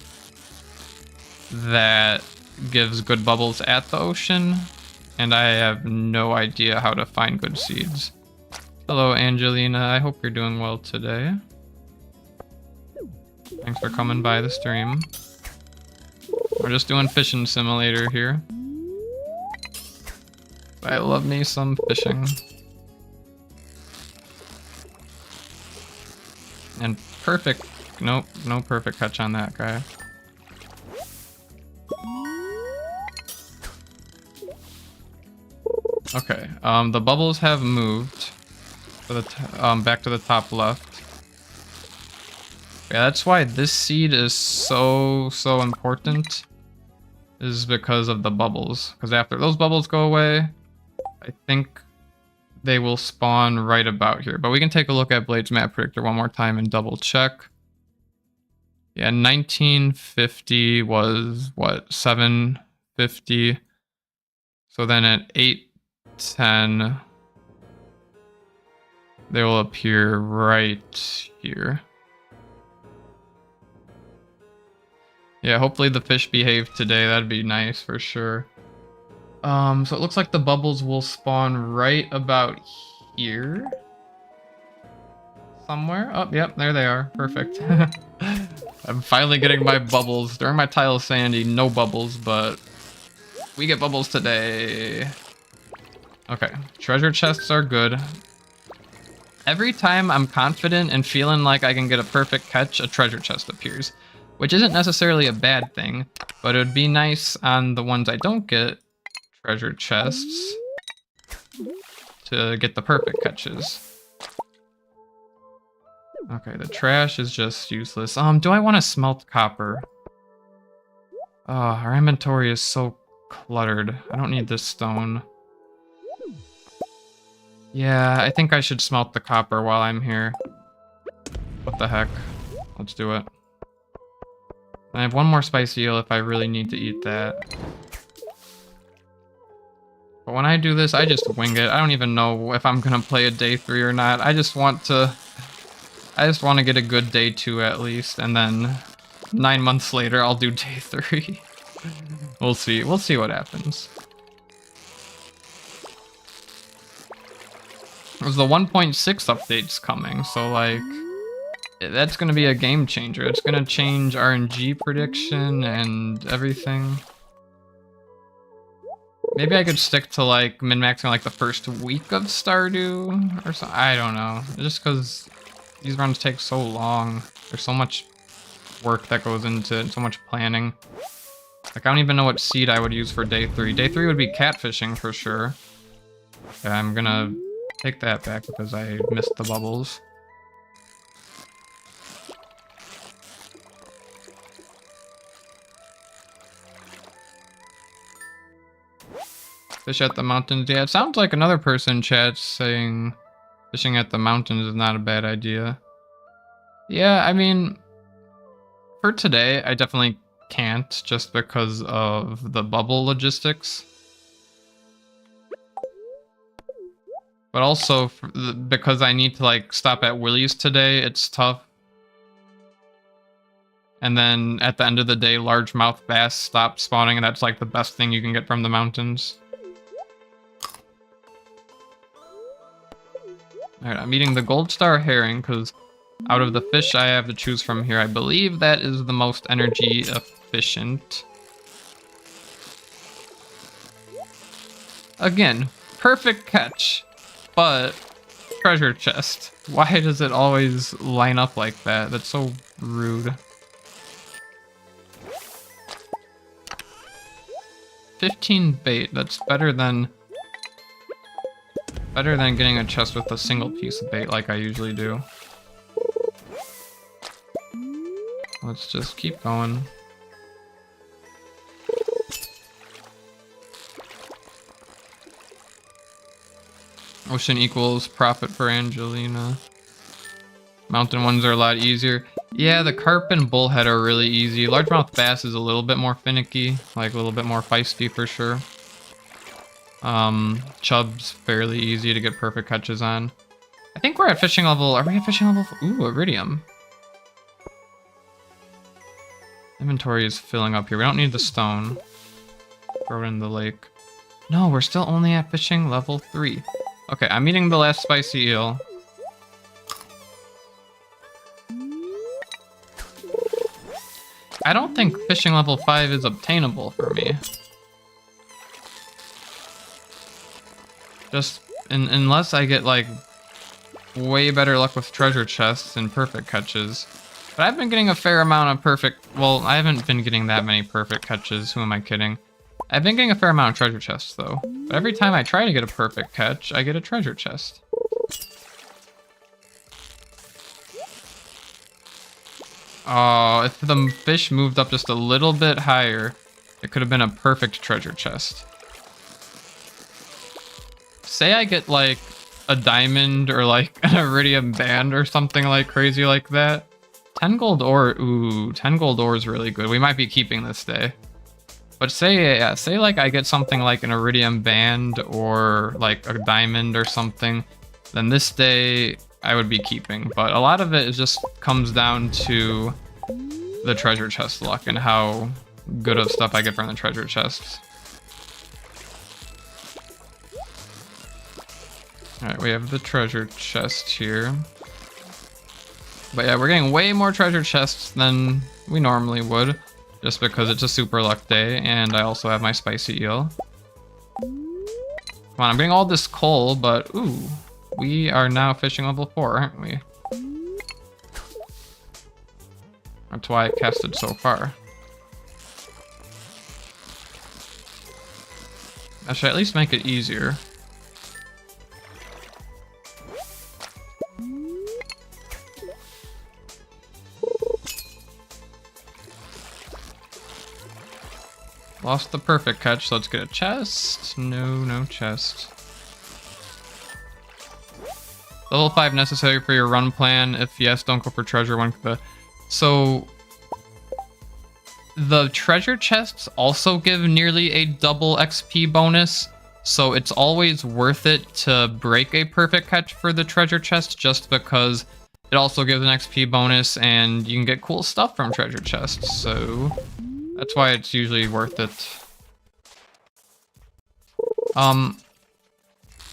that gives good bubbles at the ocean. And I have no idea how to find good seeds. Hello, Angelina. I hope you're doing well today. Thanks for coming by the stream. We're just doing fishing simulator here. I love me some fishing. And perfect. Nope, no perfect catch on that guy. Okay, the bubbles have moved to the back to the top left. Yeah, that's why this seed is so important, is because of the bubbles. Because after those bubbles go away, I think they will spawn right about here. But we can take a look at Blade's map predictor one more time and double check. Yeah, 1950 was what, 750. So then at 810, they will appear right here. Yeah, hopefully the fish behave today. That'd be nice for sure. So it looks like the bubbles will spawn right about here. Somewhere. Oh, yep, there they are. Perfect. I'm finally getting my bubbles. During my tile sandy, no bubbles, but we get bubbles today. Okay, treasure chests are good. Every time I'm confident and feeling like I can get a perfect catch, a treasure chest appears. Which isn't necessarily a bad thing, but it would be nice on the ones I don't get treasure chests to get the perfect catches. Okay, the trash is just useless. Do I want to smelt copper? Oh, our inventory is so cluttered. I don't need this stone. Yeah, I think I should smelt the copper while I'm here. What the heck? Let's do it. I have one more spicy eel if I really need to eat that. But when I do this, I just wing it. I don't even know if I'm gonna play a day 3 or not. I just want to get a good day 2 at least, and then 9 months later I'll do day 3. We'll see. We'll see what happens. There's the 1.6 updates coming, so like, that's going to be a game changer. It's going to change RNG prediction and everything. Maybe I could stick to like min-maxing like the first week of Stardew or something. I don't know. Just because these runs take so long. There's so much work that goes into it, so much planning. Like, I don't even know what seed I would use for day 3. Day 3 would be catfishing for sure. Okay, I'm gonna take that back because I missed the bubbles. Fish at the mountains. Yeah, it sounds like another person in chat saying fishing at the mountains is not a bad idea. Yeah, I mean, for today, I definitely can't just because of the bubble logistics. But also, because I need to, like, stop at Willie's today, it's tough. And then, at the end of the day, largemouth bass stop spawning, and that's, like, the best thing you can get from the mountains. Alright, I'm eating the gold star herring, because out of the fish I have to choose from here, I believe that is the most energy efficient. Again, perfect catch. But treasure chest. Why does it always line up like that? That's so rude. 15 bait. That's better than getting a chest with a single piece of bait like I usually do. Let's just keep going. Ocean equals profit for Angelina. Mountain ones are a lot easier. Yeah, the carp and bullhead are really easy. Largemouth bass is a little bit more finicky, like a little bit more feisty for sure. Chub's fairly easy to get perfect catches on. I think we're at fishing level. Are we at fishing level? Ooh, iridium. Inventory is filling up here. We don't need the stone. Throw it in the lake. No, we're still only at fishing level 3. Okay, I'm eating the last spicy eel. I don't think fishing level 5 is obtainable for me. Just unless I get like way better luck with treasure chests and perfect catches. But I've been getting a fair amount of perfect, well, I haven't been getting that many perfect catches, who am I kidding? I've been getting a fair amount of treasure chests, though. But every time I try to get a perfect catch, I get a treasure chest. Oh, if the fish moved up just a little bit higher, it could have been a perfect treasure chest. Say I get, like, a diamond or, like, an iridium band or something, like, crazy like that. 10 gold ore, ooh, 10 gold ore is really good. We might be keeping this day. But say, yeah, say like I get something like an iridium band or like a diamond or something, then this day I would be keeping. But a lot of it just comes down to the treasure chest luck and how good of stuff I get from the treasure chests. Alright, we have the treasure chest here. But yeah, we're getting way more treasure chests than we normally would. Just because it's a super luck day, and I also have my spicy eel. Come on, I'm getting all this coal, but ooh, we are now fishing level 4, aren't we? That's why I casted so far. I should at least make it easier. Lost the perfect catch, so let's get a chest. No chest. Level 5 necessary for your run plan. If yes, don't go for treasure one. So the treasure chests also give nearly a double XP bonus. So it's always worth it to break a perfect catch for the treasure chest just because it also gives an XP bonus and you can get cool stuff from treasure chests. So that's why it's usually worth it.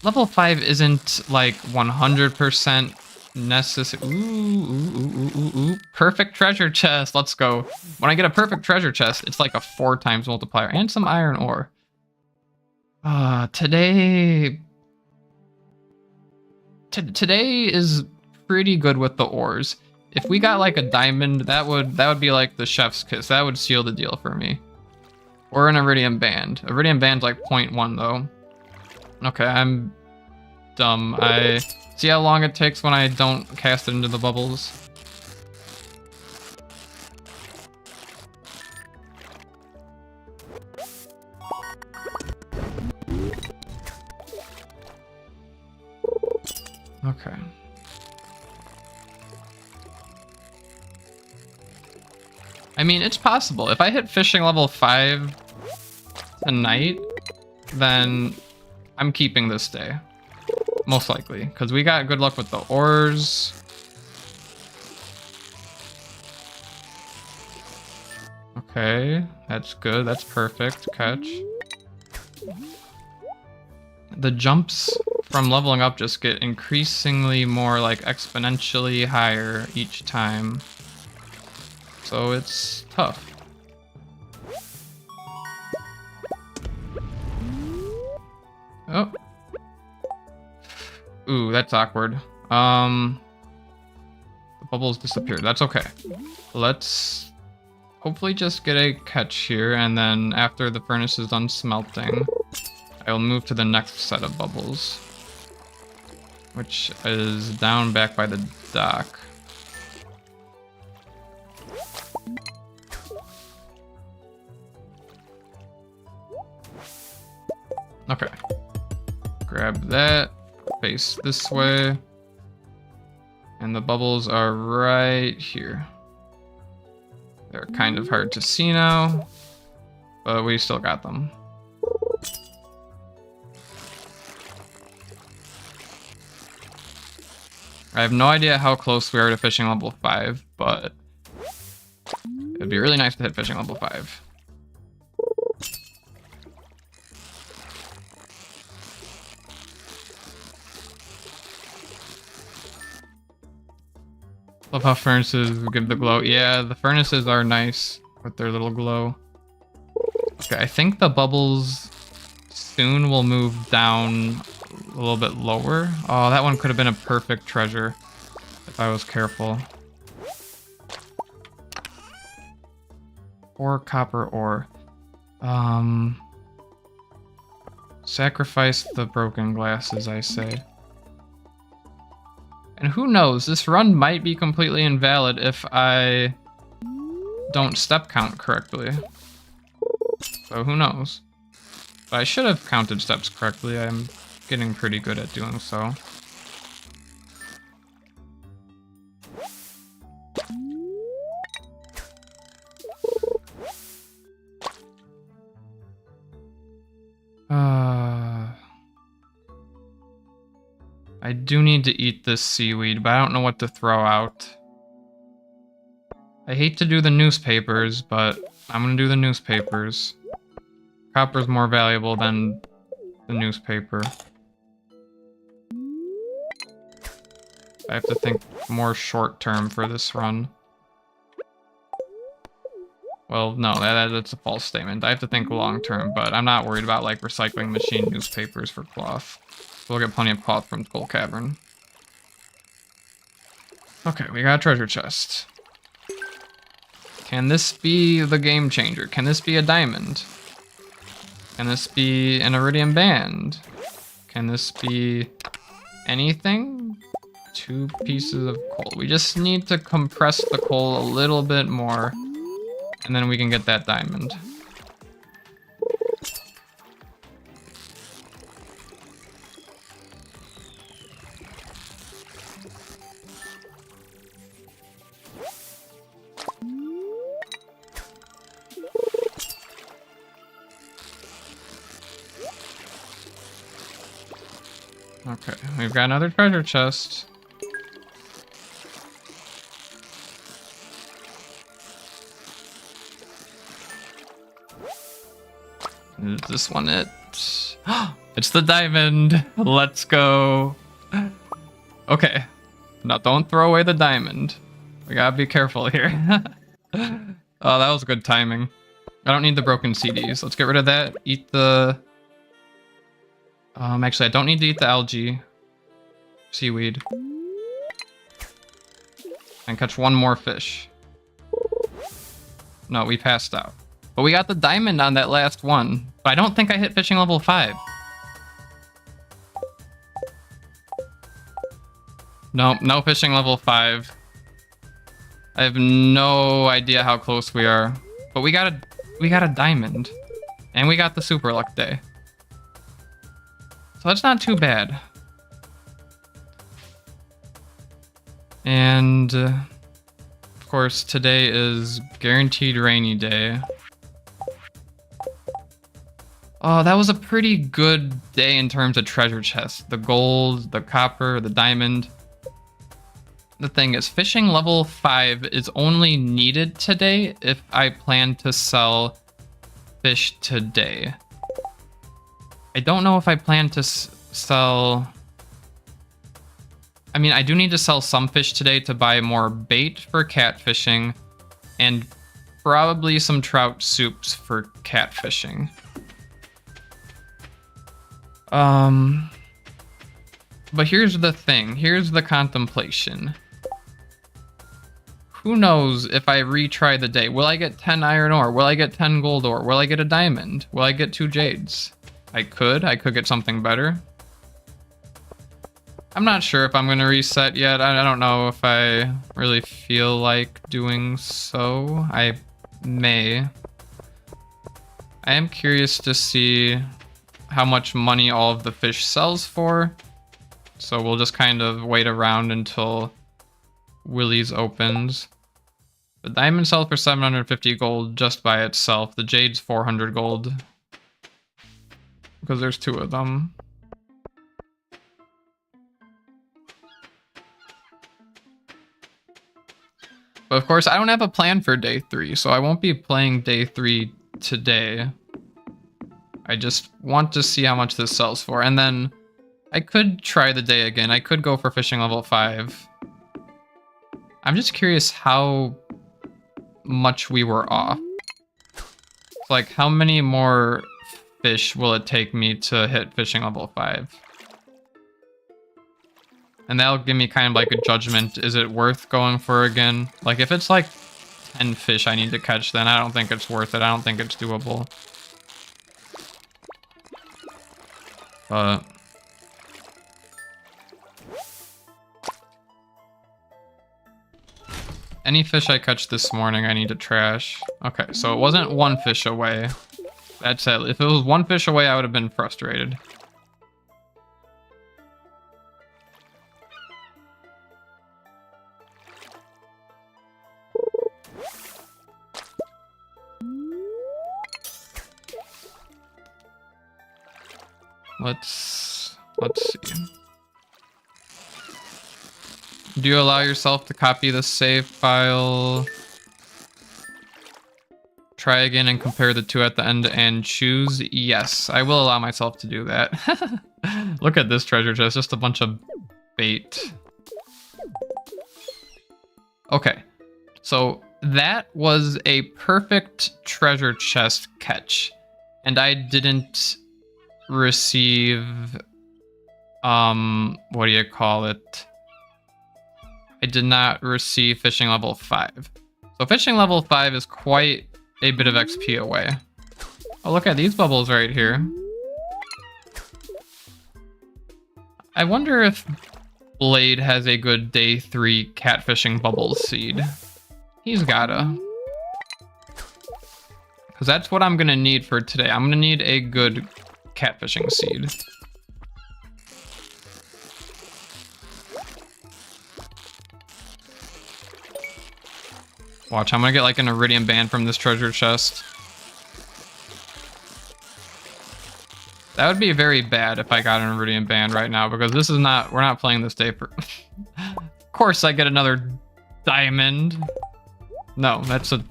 Level 5 isn't like 100% necessary. Ooh. Perfect treasure chest. Let's go. When I get a perfect treasure chest, it's like a 4 times multiplier and some iron ore. Today is pretty good with the ores. If we got like a diamond, that would be like the chef's kiss. That would seal the deal for me. Or an iridium band. Iridium band's like 0.1 though. Okay, I'm dumb. I see how long it takes when I don't cast it into the bubbles. Okay. I mean, it's possible. If I hit fishing level 5 tonight, then I'm keeping this day. Most likely. Because we got good luck with the ores. Okay, that's good. That's perfect. Catch. The jumps from leveling up just get increasingly more, like, exponentially higher each time. So it's tough. Oh. Ooh, that's awkward. The bubbles disappeared. That's okay. Let's hopefully just get a catch here, and then after the furnace is done smelting, I'll move to the next set of bubbles, which is down back by the dock. Okay. Grab that. Face this way. And the bubbles are right here. They're kind of hard to see now, but we still got them. I have no idea how close we are to fishing level 5, but it'd be really nice to hit fishing level 5. Love how furnaces give the glow. Yeah, the furnaces are nice with their little glow. Okay, I think the bubbles soon will move down a little bit lower. Oh, that one could have been a perfect treasure if I was careful. Or copper ore. Sacrifice the broken glasses, I say. And who knows, this run might be completely invalid if I don't step count correctly. So who knows? But I should have counted steps correctly. I'm getting pretty good at doing so. I do need to eat this seaweed, but I don't know what to throw out. I hate to do the newspapers, but I'm gonna do the newspapers. Copper's more valuable than the newspaper. I have to think more short term for this run. Well, no, that's a false statement. I have to think long term, but I'm not worried about like recycling machine newspapers for cloth. We'll get plenty of cloth from Coal Cavern. Okay, we got a treasure chest. Can this be the game changer? Can this be a diamond? Can this be an iridium band? Can this be anything? 2 pieces of coal. We just need to compress the coal a little bit more, and then we can get that diamond. Okay, we've got another treasure chest. Is this one it? It's the diamond! Let's go! Okay. Now don't throw away the diamond. We gotta be careful here. Oh, that was good timing. I don't need the broken CDs. Let's get rid of that. Eat the... actually, I don't need to eat the algae. Seaweed. And catch one more fish. No, we passed out. But we got the diamond on that last one. But I don't think I hit fishing level 5. Nope, no fishing level 5. I have no idea how close we are. But we got a diamond. And we got the super luck day. So that's not too bad. And of course, today is guaranteed rainy day. Oh, that was a pretty good day in terms of treasure chests. The gold, the copper, the diamond. The thing is, fishing level 5 is only needed today if I plan to sell fish today. I don't know if I plan to sell... I mean, I do need to sell some fish today to buy more bait for catfishing and probably some trout soups for catfishing. But here's the thing. Here's the contemplation. Who knows if I retry the day? Will I get 10 iron ore? Will I get 10 gold ore? Will I get a diamond? Will I get 2 jades? I could get something better. I'm not sure if I'm going to reset yet. I don't know if I really feel like doing so. I may. I am curious to see how much money all of the fish sells for. So we'll just kind of wait around until Willie's opens. The diamond sells for 750 gold just by itself. The jade's 400 gold. Because there's 2 of them. But of course, I don't have a plan for day 3, so I won't be playing day 3 today. I just want to see how much this sells for. And then I could try the day again. I could go for fishing level 5. I'm just curious how much we were off. Like, how many more fish will it take me to hit fishing level 5? And that'll give me kind of like a judgment. Is it worth going for again? Like, if it's like 10 fish I need to catch, then I don't think it's worth it. I don't think it's doable. But any fish I catch this morning, I need to trash. Okay, so it wasn't 1 fish away. That's it. If it was 1 fish away, I would have been frustrated. Let's see. Do you allow yourself to copy the save file? Try again and compare the 2 at the end and choose? Yes, I will allow myself to do that. Look at this treasure chest, just a bunch of bait. Okay, so that was a perfect treasure chest catch. And I didn't receive, what do you call it? I did not receive fishing level 5. So fishing level 5 is quite a bit of XP away. Oh, look at these bubbles right here. I wonder if Blade has a good day 3 catfishing bubbles seed. He's gotta. Because that's what I'm gonna need for today. I'm gonna need a good catfishing seed. Watch, I'm gonna get like an iridium band from this treasure chest. That would be very bad if I got an iridium band right now, because this is not, we're not playing this day for... Of course I get another diamond. No, that's a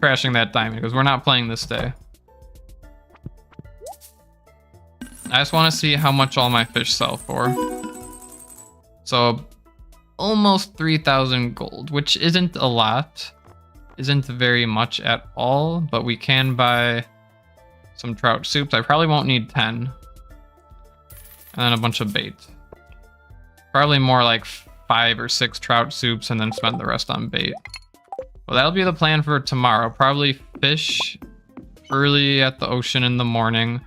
crashing that diamond, because we're not playing this day. I just want to see how much all my fish sell for. So, almost 3,000 gold, which isn't a lot. Isn't very much at all, but we can buy some trout soups. I probably won't need 10. And then a bunch of bait. Probably more like 5 or 6 trout soups and then spend the rest on bait. Well, that'll be the plan for tomorrow. Probably fish early at the ocean in the morning.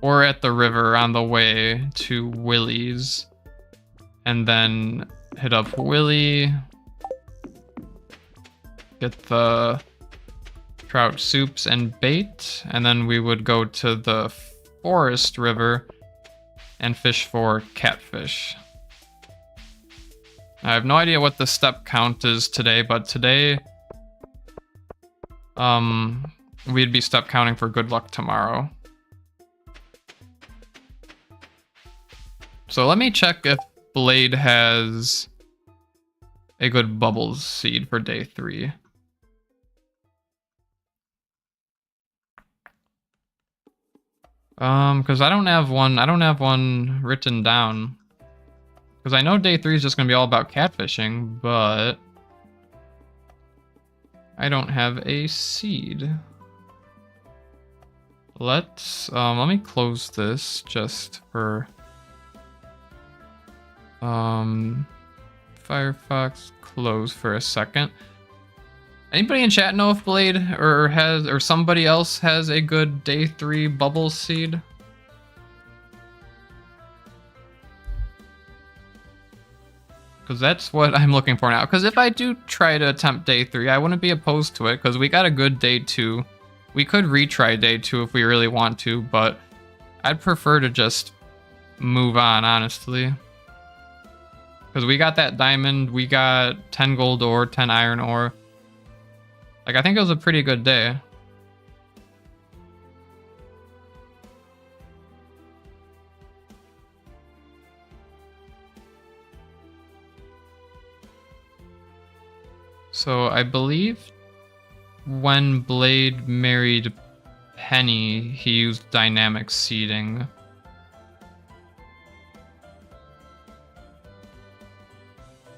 Or at the river on the way to Willie's. And then hit up Willie. Get the trout soups and bait. And then we would go to the forest river and fish for catfish. I have no idea what the step count is today, but today, we'd be step counting for good luck tomorrow. So let me check if Blade has a good bubbles seed for day 3. Because I don't have one written down. Because I know day 3 is just gonna be all about catfishing, but I don't have a seed. Let me close this just for Firefox close for a second. Anybody in chat know if Blade or somebody else has a good day 3 bubble seed? Because that's what I'm looking for now. Because if I do try to attempt day 3, I wouldn't be opposed to it because we got a good day 2. We could retry day 2 if we really want to, but I'd prefer to just move on, honestly. Because we got that diamond, we got 10 gold ore, 10 iron ore. Like, I think it was a pretty good day. So I believe when Blade married Penny, he used dynamic seeding.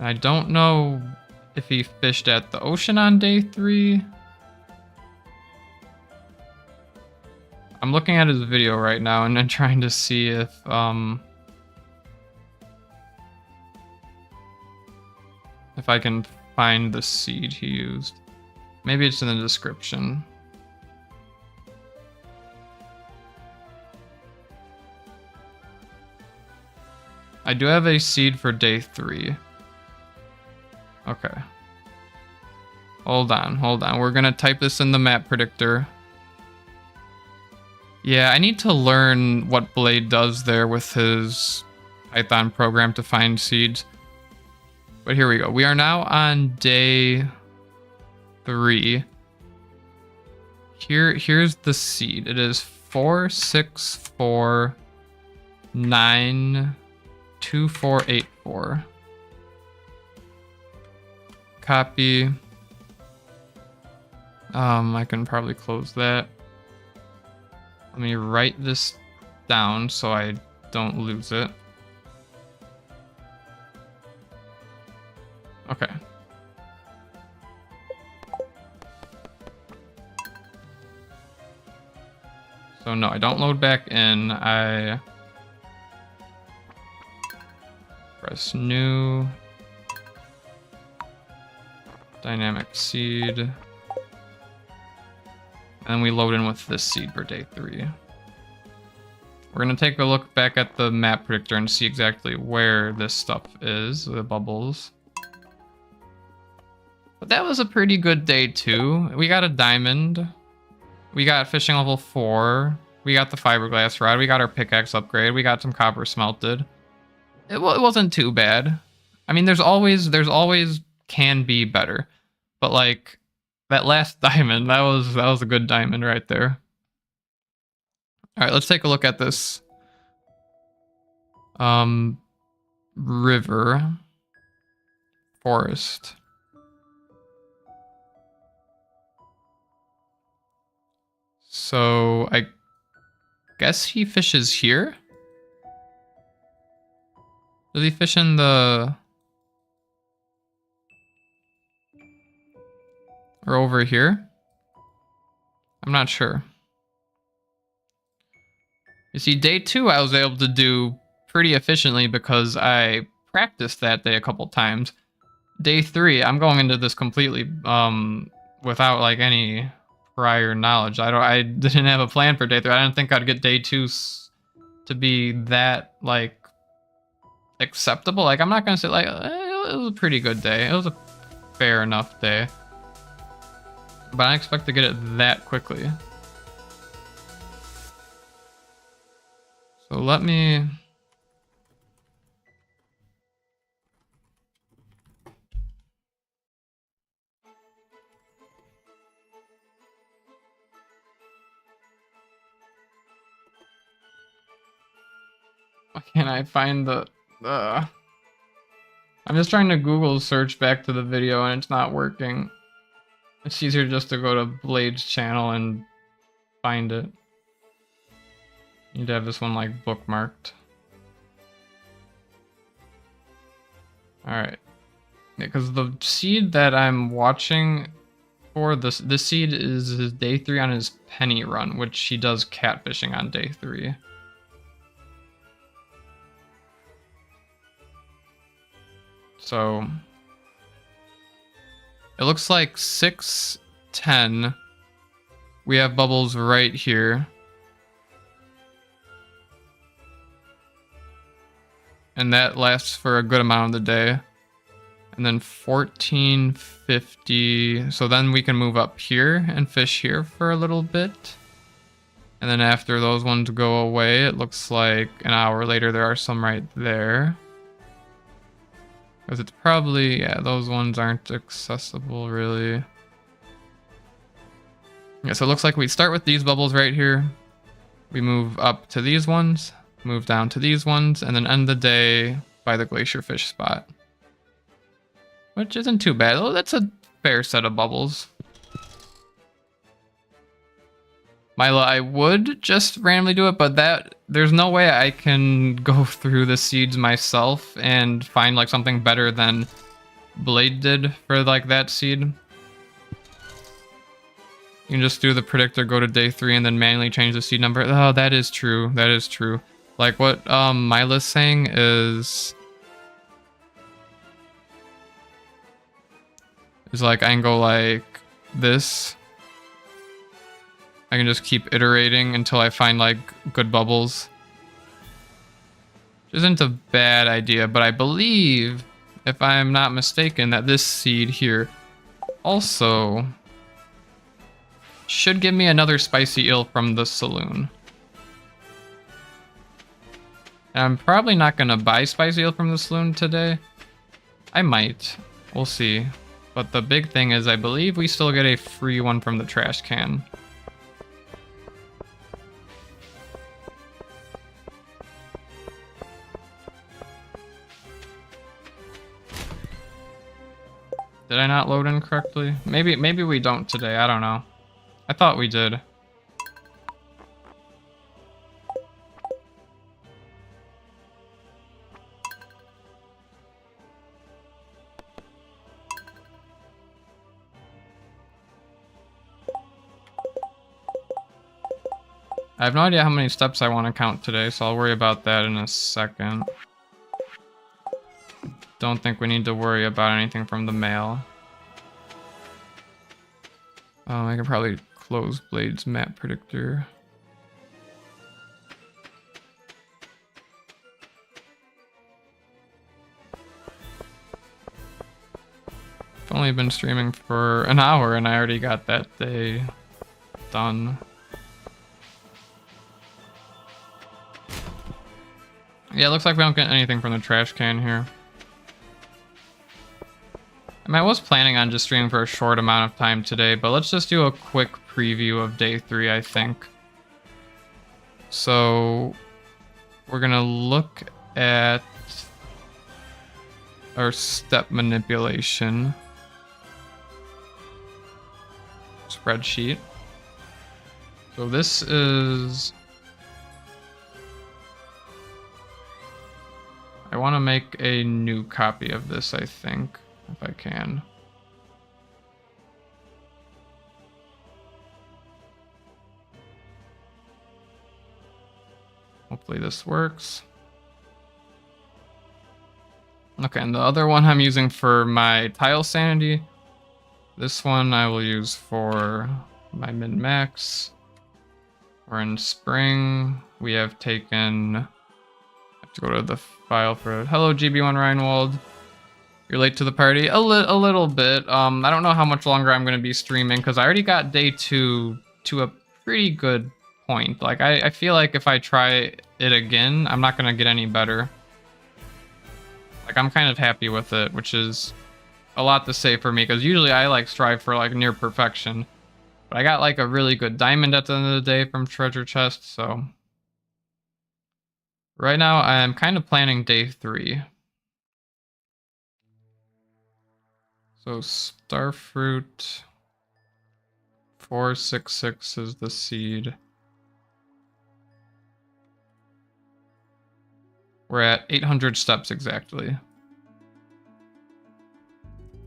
I don't know if he fished at the ocean on day 3. I'm looking at his video right now and then trying to see if I can find the seed he used. Maybe it's in the description. I do have a seed for day 3. Okay. Hold on. We're gonna type this in the map predictor. Yeah, I need to learn what Blade does there with his Python program to find seeds. But here we go. We are now on day 3. Here's the seed. It is 4649248 Copy. I can probably close that. Let me write this down so I don't lose it. Okay. So no, I don't load back in. I press new. Dynamic seed. And we load in with this seed for day 3. We're going to take a look back at the map predictor and see exactly where this stuff is, the bubbles. But that was a pretty good day 2. We got a diamond. We got fishing level 4. We got the fiberglass rod. We got our pickaxe upgrade. We got some copper smelted. It wasn't too bad. I mean, there's always can be better. But like that last diamond, that was a good diamond right there. All right, let's take a look at this river forest. So I guess he fishes here. Does he fish in the or over here? I'm not sure. You see, day 2 I was able to do pretty efficiently because I practiced that day a couple times. Day 3, I'm going into this completely without like any prior knowledge. I didn't have a plan for day 3. I didn't think I'd get day 2 to be that like acceptable. Like, I'm not gonna say like it was a pretty good day. It was a fair enough day. But I didn't expect to get it that quickly. So let me Why can't I find the... I'm just trying to Google search back to the video and it's not working. It's easier just to go to Blade's channel and find it. You need to have this one like bookmarked. Alright. Because the seed that I'm watching for, this seed is his day 3 on his penny run, which he does catfishing on day 3. So it looks like 6:10. We have bubbles right here. And that lasts for a good amount of the day. And then 14:50. So then we can move up here and fish here for a little bit. And then after those ones go away, it looks like an hour later there are some right there. Because it's probably, yeah, those ones aren't accessible really. Yeah, so it looks like we start with these bubbles right here. We move up to these ones, move down to these ones, and then end the day by the glacier fish spot. Which isn't too bad. Oh, that's a fair set of bubbles. Mila, I would just randomly do it, but there's no way I can go through the seeds myself and find like something better than Blade did for like that seed. You can just do the predictor, go to day 3, and then manually change the seed number. Oh, that is true. That is true. Like what Mila's saying is like I can go like this. I can just keep iterating until I find like good bubbles. Which isn't a bad idea, but I believe, if I'm not mistaken, that this seed here also should give me another spicy eel from the saloon. And I'm probably not going to buy spicy eel from the saloon today. I might. We'll see. But the big thing is I believe we still get a free one from the trash can. Did I not load in correctly? Maybe we don't today. I don't know. I thought we did. I have no idea how many steps I want to count today, so I'll worry about that in a second. Don't think we need to worry about anything from the mail. I can probably close Blade's map predictor. I've only been streaming for an hour and I already got that day done. Yeah, it looks like we don't get anything from the trash can here. I mean, I was planning on just streaming for a short amount of time today, but let's just do a quick preview of day 3, I think. So we're gonna look at our step manipulation spreadsheet. So this is... I want to make a new copy of this, I think, if I can. Hopefully this works. Okay, and the other one I'm using for my tile sanity. This one I will use for my min-max. We're in spring. We have taken... I have to go to the file for... Hello, GB1 Reinwald. You're late to the party. A little bit. I don't know how much longer I'm going to be streaming because I already got day 2 to a pretty good point. Like, I feel like if I try it again, I'm not going to get any better. Like, I'm kind of happy with it, which is a lot to say for me because usually I like strive for like near perfection. But I got like a really good diamond at the end of the day from treasure chest, so Right now, I'm kind of planning day 3. So starfruit 466 is the seed. We're at 800 steps exactly.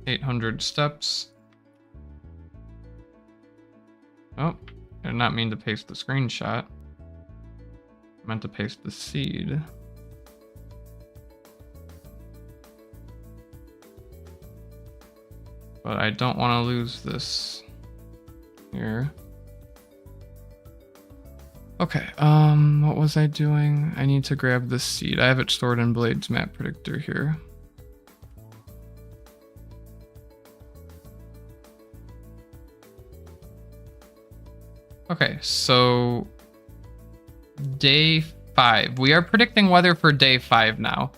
800 steps. Oh, I did not mean to paste the screenshot. I meant to paste the seed. But I don't want to lose this here. Okay, what was I doing? I need to grab this seed. I have it stored in Blade's map predictor here. Okay, so day 5. We are predicting weather for day 5 now.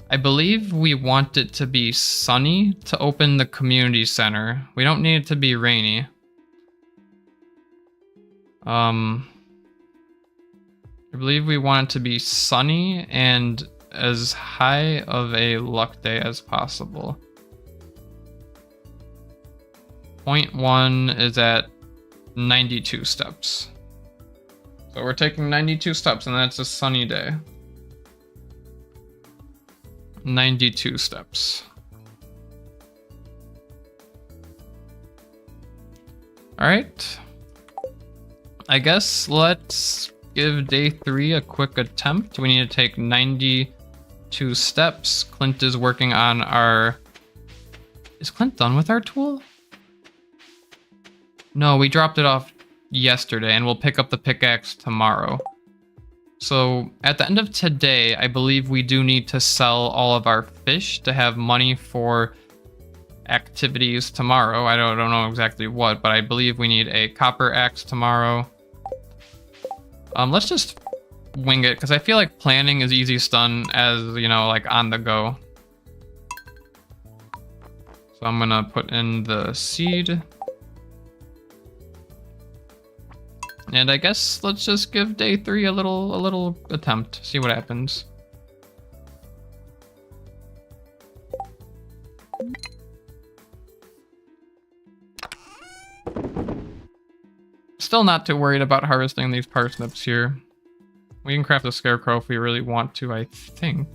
I believe we want it to be sunny to open the community center. We don't need it to be rainy. I believe we want it to be sunny and as high of a luck day as possible. Point 1 is at 92 steps. So we're taking 92 steps and that's a sunny day. 92 steps. All right. I guess let's give day 3 a quick attempt. We need to take 92 steps. Clint is working on our... Is Clint done with our tool? No, we dropped it off yesterday and we'll pick up the pickaxe tomorrow. So at the end of today, I believe we do need to sell all of our fish to have money for activities tomorrow. I don't know exactly what, but I believe we need a copper axe tomorrow. Let's just wing it because I feel like planning is easiest done as, you know, like on the go. So I'm gonna put in the seed. And I guess let's just give day 3 a little attempt, see what happens. Still not too worried about harvesting these parsnips here. We can craft a scarecrow if we really want to, I think.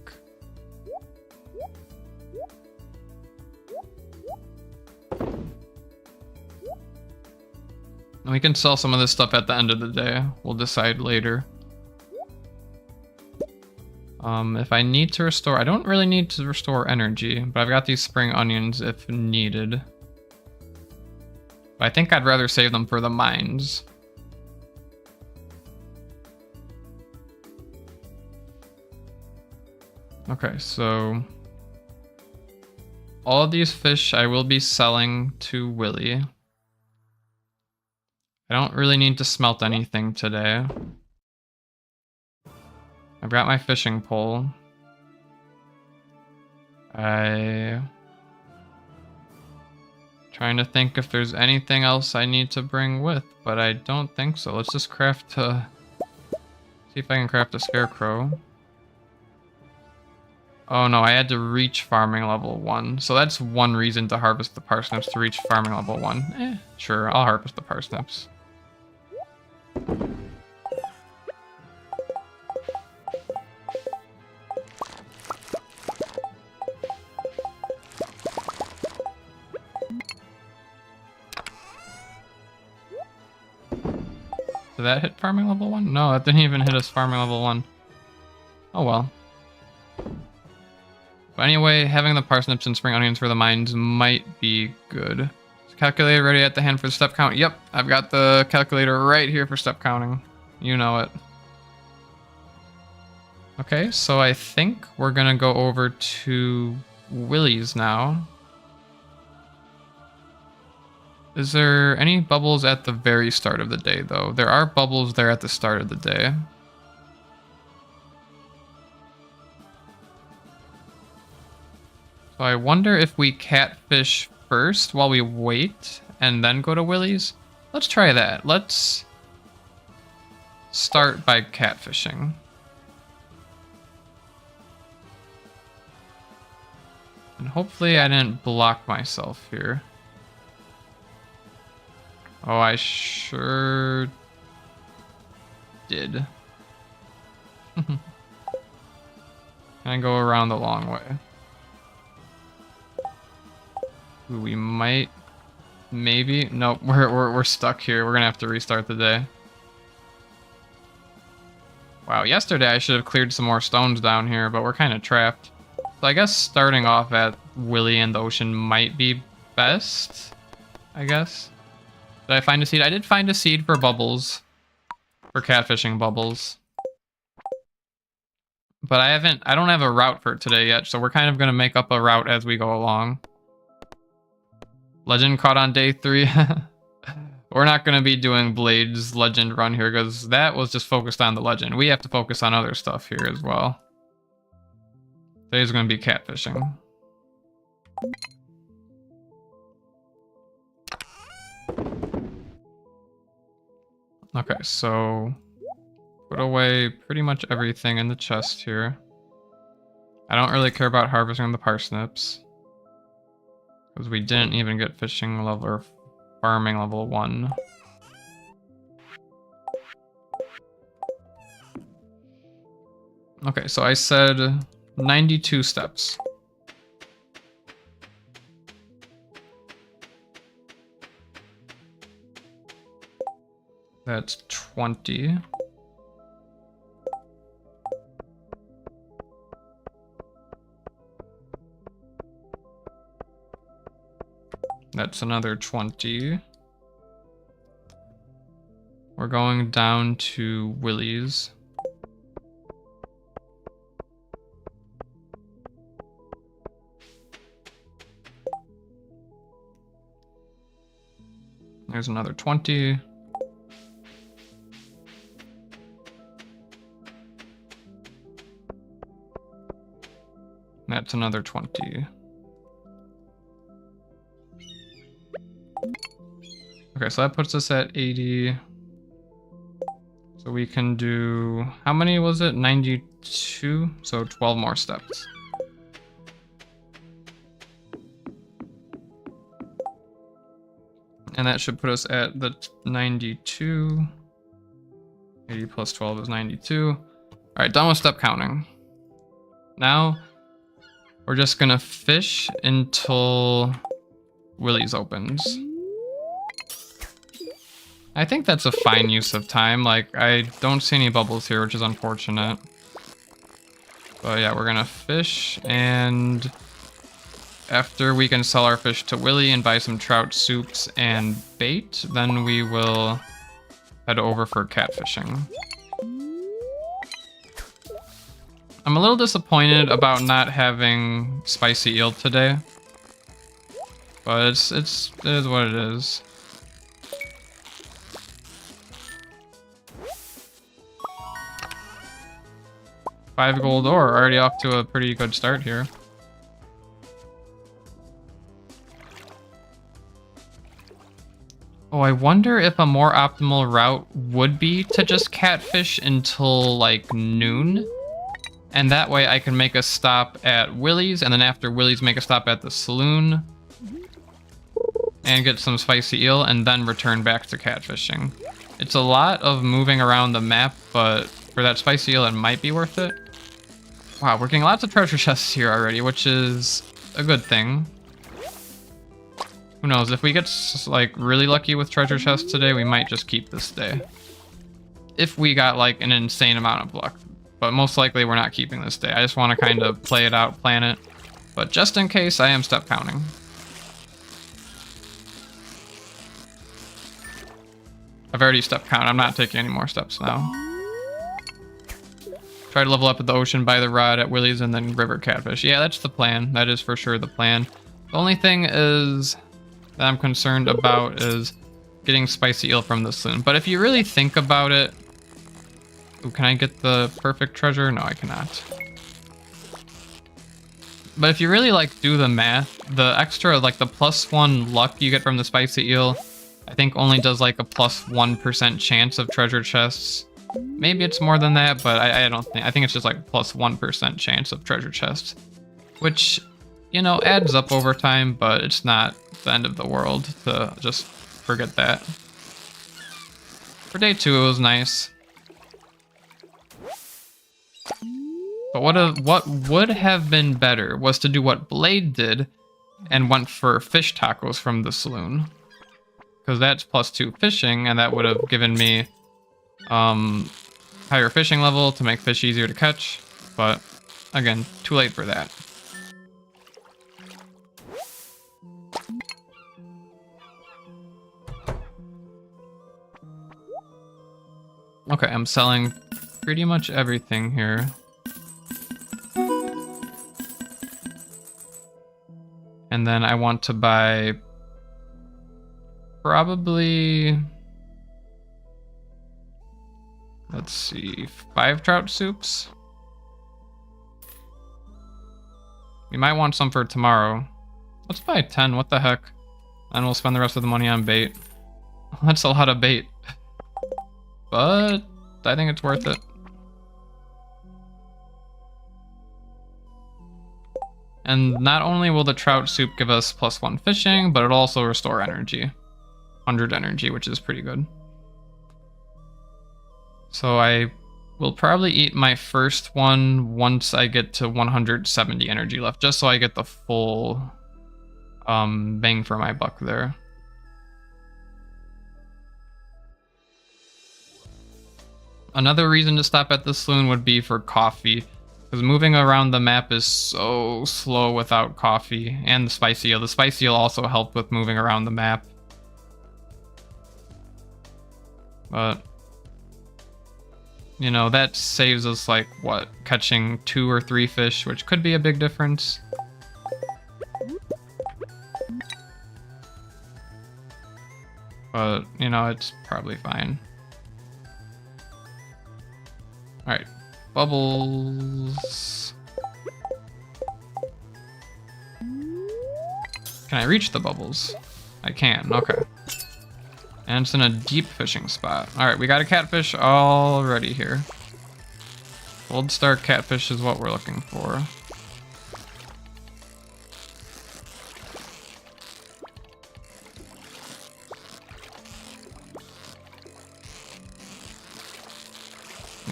And we can sell some of this stuff at the end of the day. We'll decide later. If I need to restore... I don't really need to restore energy, but I've got these spring onions if needed. But I think I'd rather save them for the mines. Okay, so... all of these fish I will be selling to Willy. I don't really need to smelt anything today. I've got my fishing pole. Trying to think if there's anything else I need to bring with, but I don't think so. Let's just craft see if I can craft a scarecrow. Oh no, I had to reach farming level 1. So that's one reason to harvest the parsnips, to reach farming level 1. Sure, I'll harvest the parsnips. Did that hit farming level 1? No, that didn't even hit us farming level 1. Oh well. But anyway, having the parsnips and spring onions for the mines might be good. Calculator ready at the hand for the step count. Yep, I've got the calculator right here for step counting. You know it. Okay, so I think we're gonna go over to Willy's now. Is there any bubbles at the very start of the day, though? There are bubbles there at the start of the day. So I wonder if we catfish first while we wait and then go to Willy's. Let's try that. Let's start by catfishing. And hopefully I didn't block myself here. Oh, I sure did. Can I go around the long way? Ooh, we might, maybe. Nope, we're stuck here. We're gonna have to restart the day. Wow, yesterday I should have cleared some more stones down here, but we're kind of trapped. So I guess starting off at Willy and the ocean might be best, I guess. Did I find a seed? I did find a seed for bubbles. For catfishing bubbles. But I don't have a route for today yet, so we're kind of going to make up a route as we go along. Legend caught on day 3. We're not going to be doing Blade's legend run here, because that was just focused on the legend. We have to focus on other stuff here as well. Today's going to be catfishing. Okay, so put away pretty much everything in the chest here. I don't really care about harvesting the parsnips, because we didn't even get fishing level or farming level 1. Okay, so I said 92 steps. That's 20. That's another 20. We're going down to Willy's. There's another 20. That's another 20. Okay, so that puts us at 80. So we can do, how many was it? 92? So 12 more steps. And that should put us at the 92. 80 plus 12 is 92. All right, done with step counting. Now, we're just gonna fish until Willy's opens. I think that's a fine use of time. Like, I don't see any bubbles here, which is unfortunate. But yeah, we're gonna fish, and after we can sell our fish to Willy and buy some trout soups and bait, then we will head over for catfishing. I'm a little disappointed about not having spicy eel today, but it is what it is. $5 gold ore, already off to a pretty good start here. Oh, I wonder if a more optimal route would be to just catfish until like noon. And that way I can make a stop at Willy's, and then after Willy's make a stop at the saloon and get some spicy eel, and then return back to catfishing. It's a lot of moving around the map, but for that spicy eel it might be worth it. Wow, we're getting lots of treasure chests here already, which is a good thing. Who knows, if we get like really lucky with treasure chests today, we might just keep this day. If we got like an insane amount of luck. But most likely we're not keeping this day. I just want to kind of play it out, plan it. But just in case, I am step counting. I've already step counted. I'm not taking any more steps now. Try to level up at the ocean, buy the rod at Willy's, and then river catfish. Yeah, that's the plan. That is for sure the plan. The only thing is that I'm concerned about is getting spicy eel from the saloon. But if you really think about it, ooh, can I get the perfect treasure? No, I cannot. But if you really like do the math, the extra, like the +1 luck you get from the spicy eel, I think only does like a +1% chance of treasure chests. Maybe it's more than that, but I don't think, I think it's just like +1% chance of treasure chests, which you know, adds up over time, but it's not the end of the world to just forget that. For day 2, it was nice. But what would have been better was to do what Blade did and went for fish tacos from the saloon. Because that's +2 fishing, and that would have given me higher fishing level to make fish easier to catch. But again, too late for that. Okay, I'm selling pretty much everything here. And then I want to buy probably, let's see, 5 trout soups. We might want some for tomorrow. Let's buy 10, what the heck? And we'll spend the rest of the money on bait. That's a lot of bait. But I think it's worth it. And not only will the trout soup give us +1 fishing, but it'll also restore energy. 100 energy, which is pretty good. So I will probably eat my first one once I get to 170 energy left, just so I get the full bang for my buck there. Another reason to stop at the saloon would be for coffee, because moving around the map is so slow without coffee, and the spicy eel. The spicy eel also help with moving around the map. But, you know, that saves us, like, what, catching 2 or 3 fish, which could be a big difference. But, you know, it's probably fine. Alright, bubbles. Can I reach the bubbles? I can, okay. And it's in a deep fishing spot. Alright, we got a catfish already here. Gold star catfish is what we're looking for.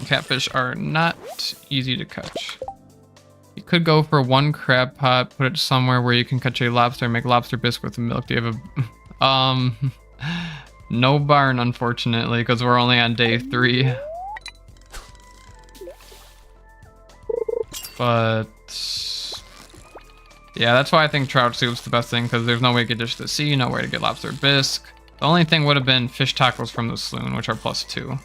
Catfish are not easy to catch. You could go for 1 crab pot, put it somewhere where you can catch a lobster, make lobster bisque with milk. Do you have a no barn, unfortunately, because we're only on day 3. But yeah, that's why I think trout soup's the best thing, because there's no way to get dish to sea, no way to get lobster bisque. The only thing would have been fish tacos from the saloon, which are +2.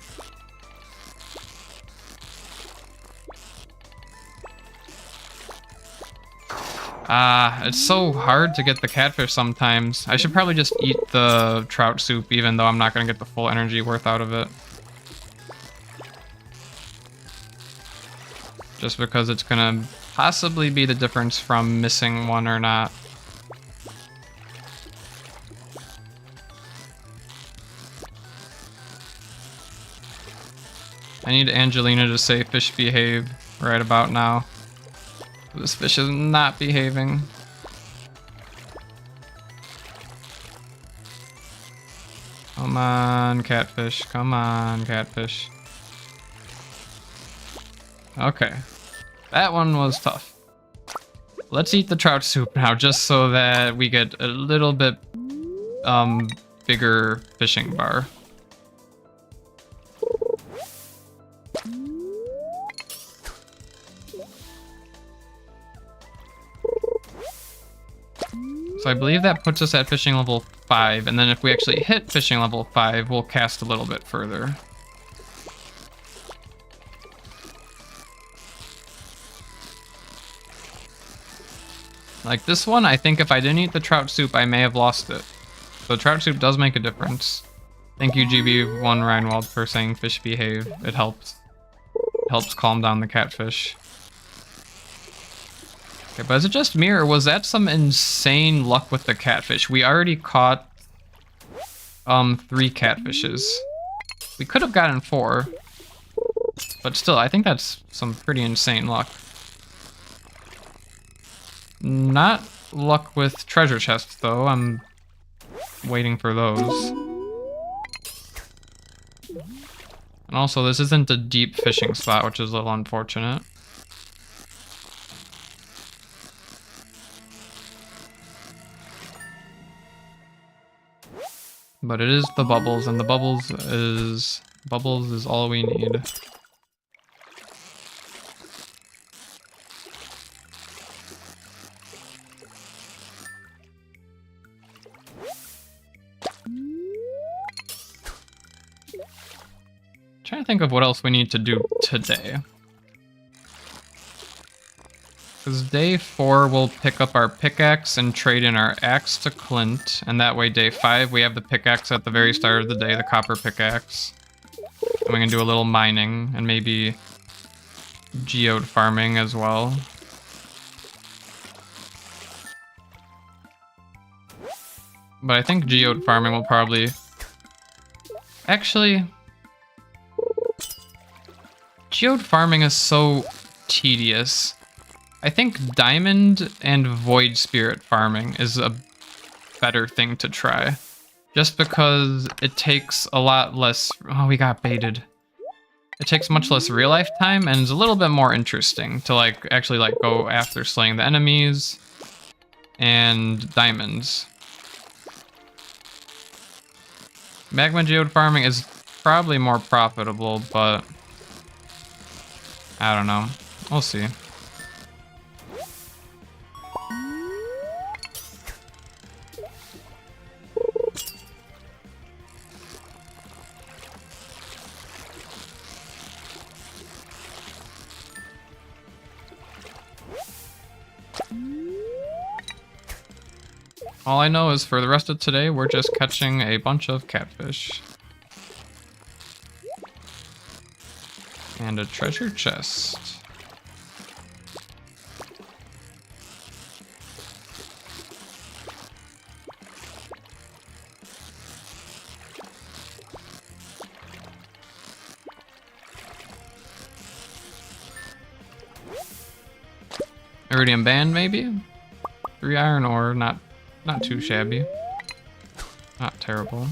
It's so hard to get the catfish sometimes. I should probably just eat the trout soup, even though I'm not going to get the full energy worth out of it. Just because it's going to possibly be the difference from missing one or not. I need Angelina to say fish behave right about now. This fish is not behaving. Come on, catfish. Come on, catfish. Okay. That one was tough. Let's eat the trout soup now, just so that we get a little bit bigger fishing bar. So I believe that puts us at fishing level 5, and then if we actually hit fishing level 5, we'll cast a little bit further. Like this one, I think if I didn't eat the trout soup, I may have lost it. So trout soup does make a difference. Thank you, GB1 Reinwald, for saying fish behave. It helps. It helps calm down the catfish. Okay, but is it just me, or was that some insane luck with the catfish? We already caught 3 catfishes. We could have gotten 4, but still, I think that's some pretty insane luck. Not luck with treasure chests, though. I'm waiting for those. And also, this isn't a deep fishing spot, which is a little unfortunate. But it is the bubbles, and the bubbles is all we need. Trying to think of what else we need to do today. Because day 4 we'll pick up our pickaxe and trade in our axe to Clint, and that way day 5 we have the pickaxe at the very start of the day, the copper pickaxe. And we can do a little mining and maybe geode farming as well. But I think geode farming will probably... Actually... Geode farming is so tedious. I think diamond and void spirit farming is a better thing to try. Just because it takes a lot less... Oh, we got baited. It takes much less real life time and is a little bit more interesting to actually go after slaying the enemies and diamonds. Magma geode farming is probably more profitable, but I don't know. We'll see. All I know is for the rest of today, we're just catching a bunch of catfish. And a treasure chest. Iridium band, maybe? 3 iron ore, not too shabby. Not terrible.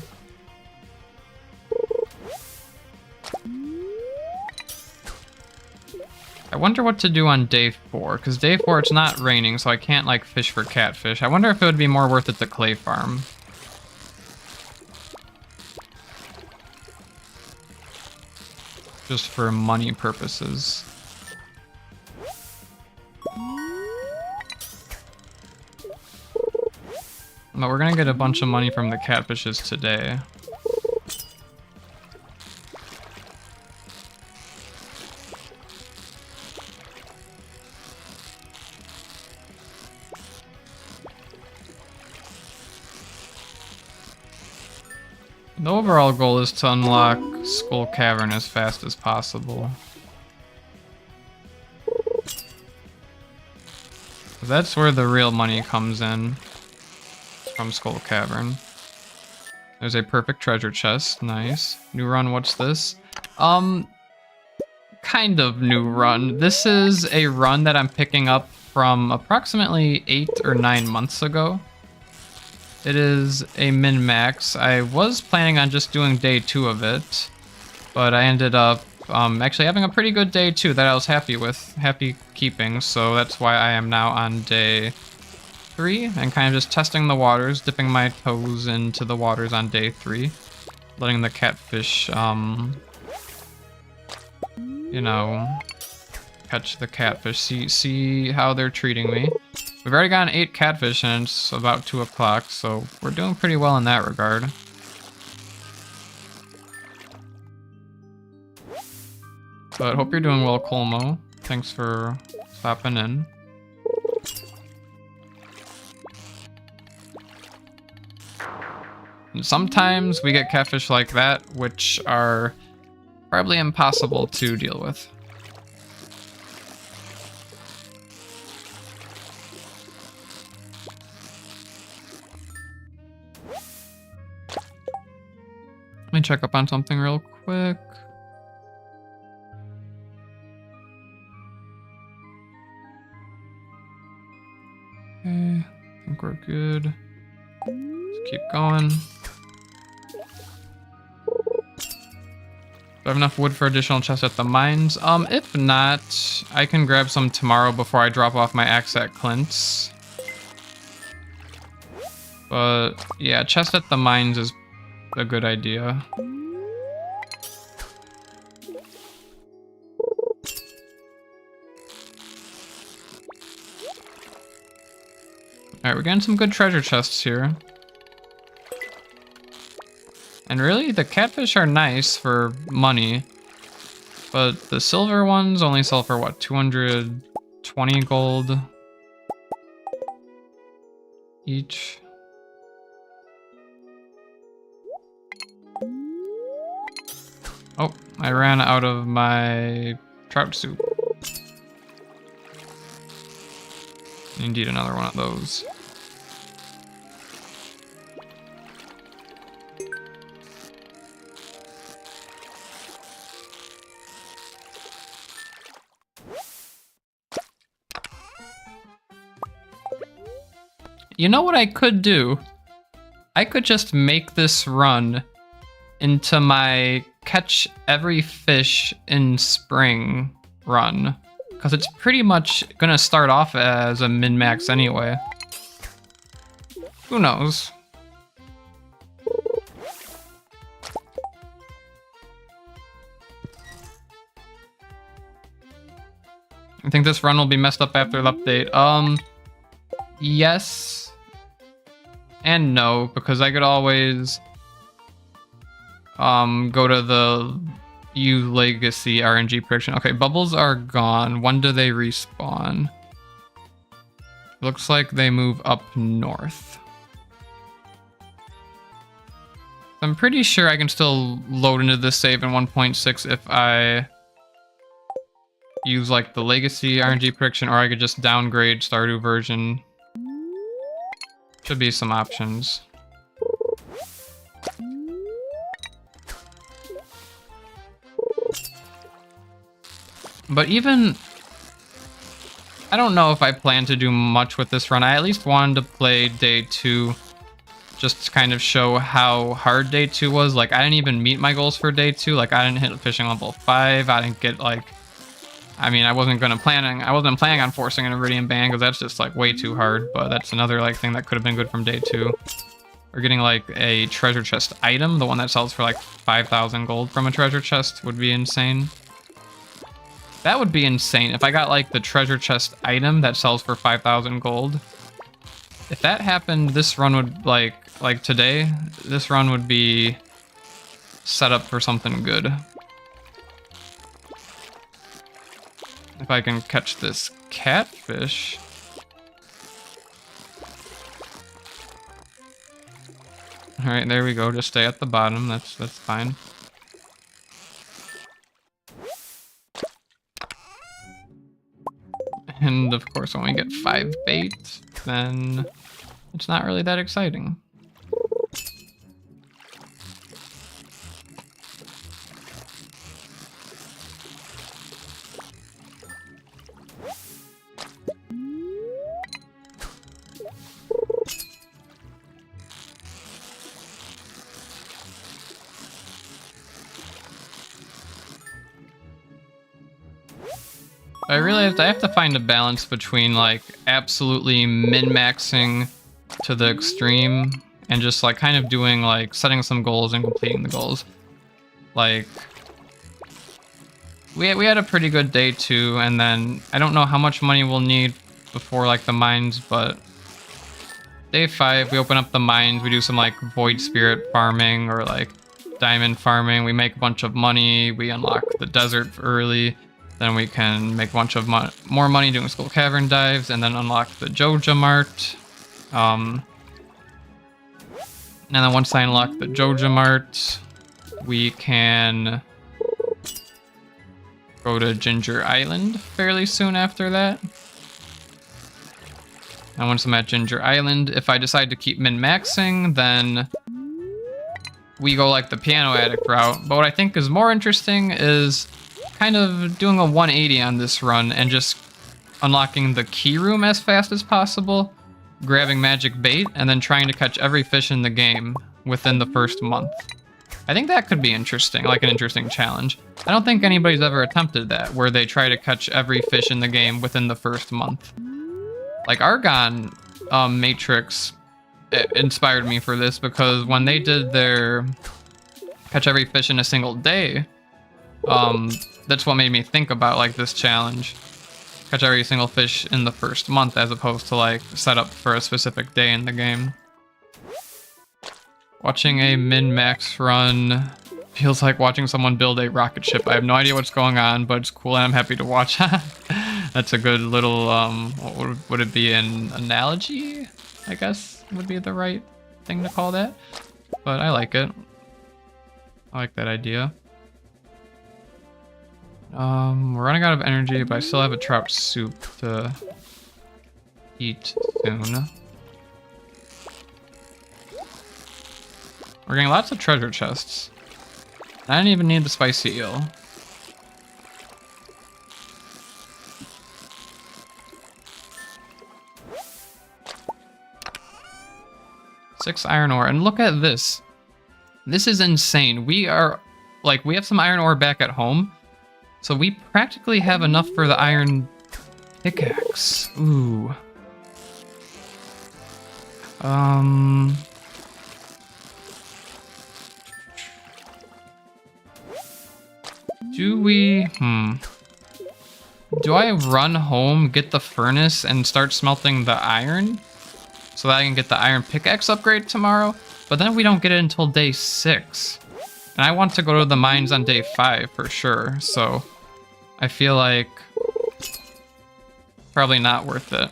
I wonder what to do on day 4, because day 4 it's not raining, so I can't fish for catfish. I wonder if it would be more worth it to clay farm. Just for money purposes. But we're gonna get a bunch of money from the catfishes today. The overall goal is to unlock Skull Cavern as fast as possible. That's where the real money comes in. From Skull Cavern. There's a perfect treasure chest. Nice. New run, what's this? Kind of new run. This is a run that I'm picking up from approximately 8 or 9 months ago. It is a min-max. I was planning on just doing day 2 of it, but I ended up actually having a pretty good day 2 that I was happy with, happy keeping, so that's why I am now on day 3 and kind of just testing the waters, dipping my toes into the waters on day 3, letting the catfish, you know, catch the catfish, see how they're treating me. We've already gotten 8 catfish and it's about 2 o'clock, so we're doing pretty well in that regard. But hope you're doing well, Colmo. Thanks for stopping in. And sometimes we get catfish like that, which are probably impossible to deal with. Let me check up on something real quick. think we're good. Let's keep going. Do I have enough wood for additional chests at the mines? If not, I can grab some tomorrow before I drop off my axe at Clint's. But yeah, chest at the mines is a good idea. Alright, we're getting some good treasure chests here. And really, the catfish are nice for money. But the silver ones only sell for what, 220 gold each? Oh, I ran out of my trout soup. Indeed, another one of those. You know what I could do? I could just make this run into my catch every fish in spring run. Because it's pretty much gonna start off as a min-max anyway. Who knows? I think this run will be messed up after the update. Yes and no, because I could always go to the Legacy RNG prediction. Okay, bubbles are gone. When do they respawn? Looks like they move up north. I'm pretty sure I can still load into this save in 1.6 if I use like the Legacy RNG prediction, or I could just downgrade Stardew version. Should be some options. But even, I don't know if I plan to do much with this run. I at least wanted to play day 2 just to kind of show how hard day 2 was. Like, I didn't even meet my goals for day 2. Like, I didn't hit fishing level 5. I didn't get like, I mean, I wasn't planning on forcing an Iridium ban because that's just like way too hard. But that's another like thing that could have been good from day 2. Or getting like a treasure chest item, the one that sells for like 5,000 gold from a treasure chest would be insane. That would be insane if I got like the treasure chest item that sells for 5,000 gold. If that happened, this run would like today, this run would be set up for something good. If I can catch this catfish. All right, there we go. Just stay at the bottom. That's fine. And of course, when we get 5 bait, then it's not really that exciting. I really have to find a balance between like absolutely min-maxing to the extreme and just like kind of doing like setting some goals and completing the goals. Like we had a pretty good day 2, and then I don't know how much money we'll need before like the mines, but day 5 we open up the mines, we do some like void spirit farming or like diamond farming, we make a bunch of money, we unlock the desert early. Then we can make a bunch of more money doing Skull Cavern dives, and then unlock the Joja Mart. And then once I unlock the Joja Mart, we can go to Ginger Island fairly soon after that. And once I'm at Ginger Island, if I decide to keep min-maxing, then we go like the Piano Addict route. But what I think is more interesting is kind of doing a 180 on this run and just unlocking the key room as fast as possible. grabbing magic bait and then trying to catch every fish in the game within the first month. I think that could be interesting, like an interesting challenge. I don't think anybody's ever attempted that, where they try to catch every fish in the game within the first month. Like Argon Matrix inspired me for this, because when they did their catch every fish in a single day, that's what made me think about like this challenge. Catch every single fish in the first month, as opposed to like set up for a specific day in the game. Watching a min-max run feels like watching someone build a rocket ship. I have no idea what's going on, but it's cool and I'm happy to watch. That's a good little, what would it be, an analogy? I guess would be the right thing to call that. But I like it. I like that idea. We're running out of energy, but I still have a trout soup to eat soon. We're getting lots of treasure chests. I didn't even need the spicy eel. Six iron ore, and look at this. This is insane. We have some iron ore back at home, so we practically have enough for the iron pickaxe. Ooh. Do I run home, get the furnace, and start smelting the iron so that I can get the iron pickaxe upgrade tomorrow? But then we don't get it until day 6. And I want to go to the mines on day 5 for sure, so I feel like probably not worth it.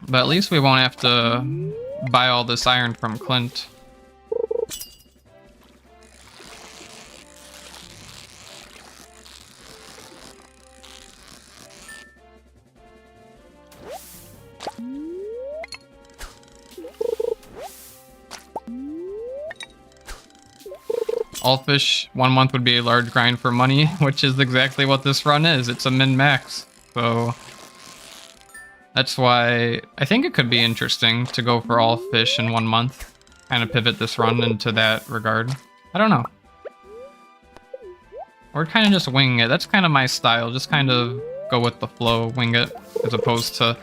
But at least we won't have to buy all this iron from Clint. All fish 1 month would be a large grind for money, which is exactly what this run is. It's a min-max. So that's why I think it could be interesting to go for all fish in 1 month. Kind of pivot this run into that regard. I don't know. Or kind of just wing it. That's kind of my style. Just kind of go with the flow, wing it, as opposed to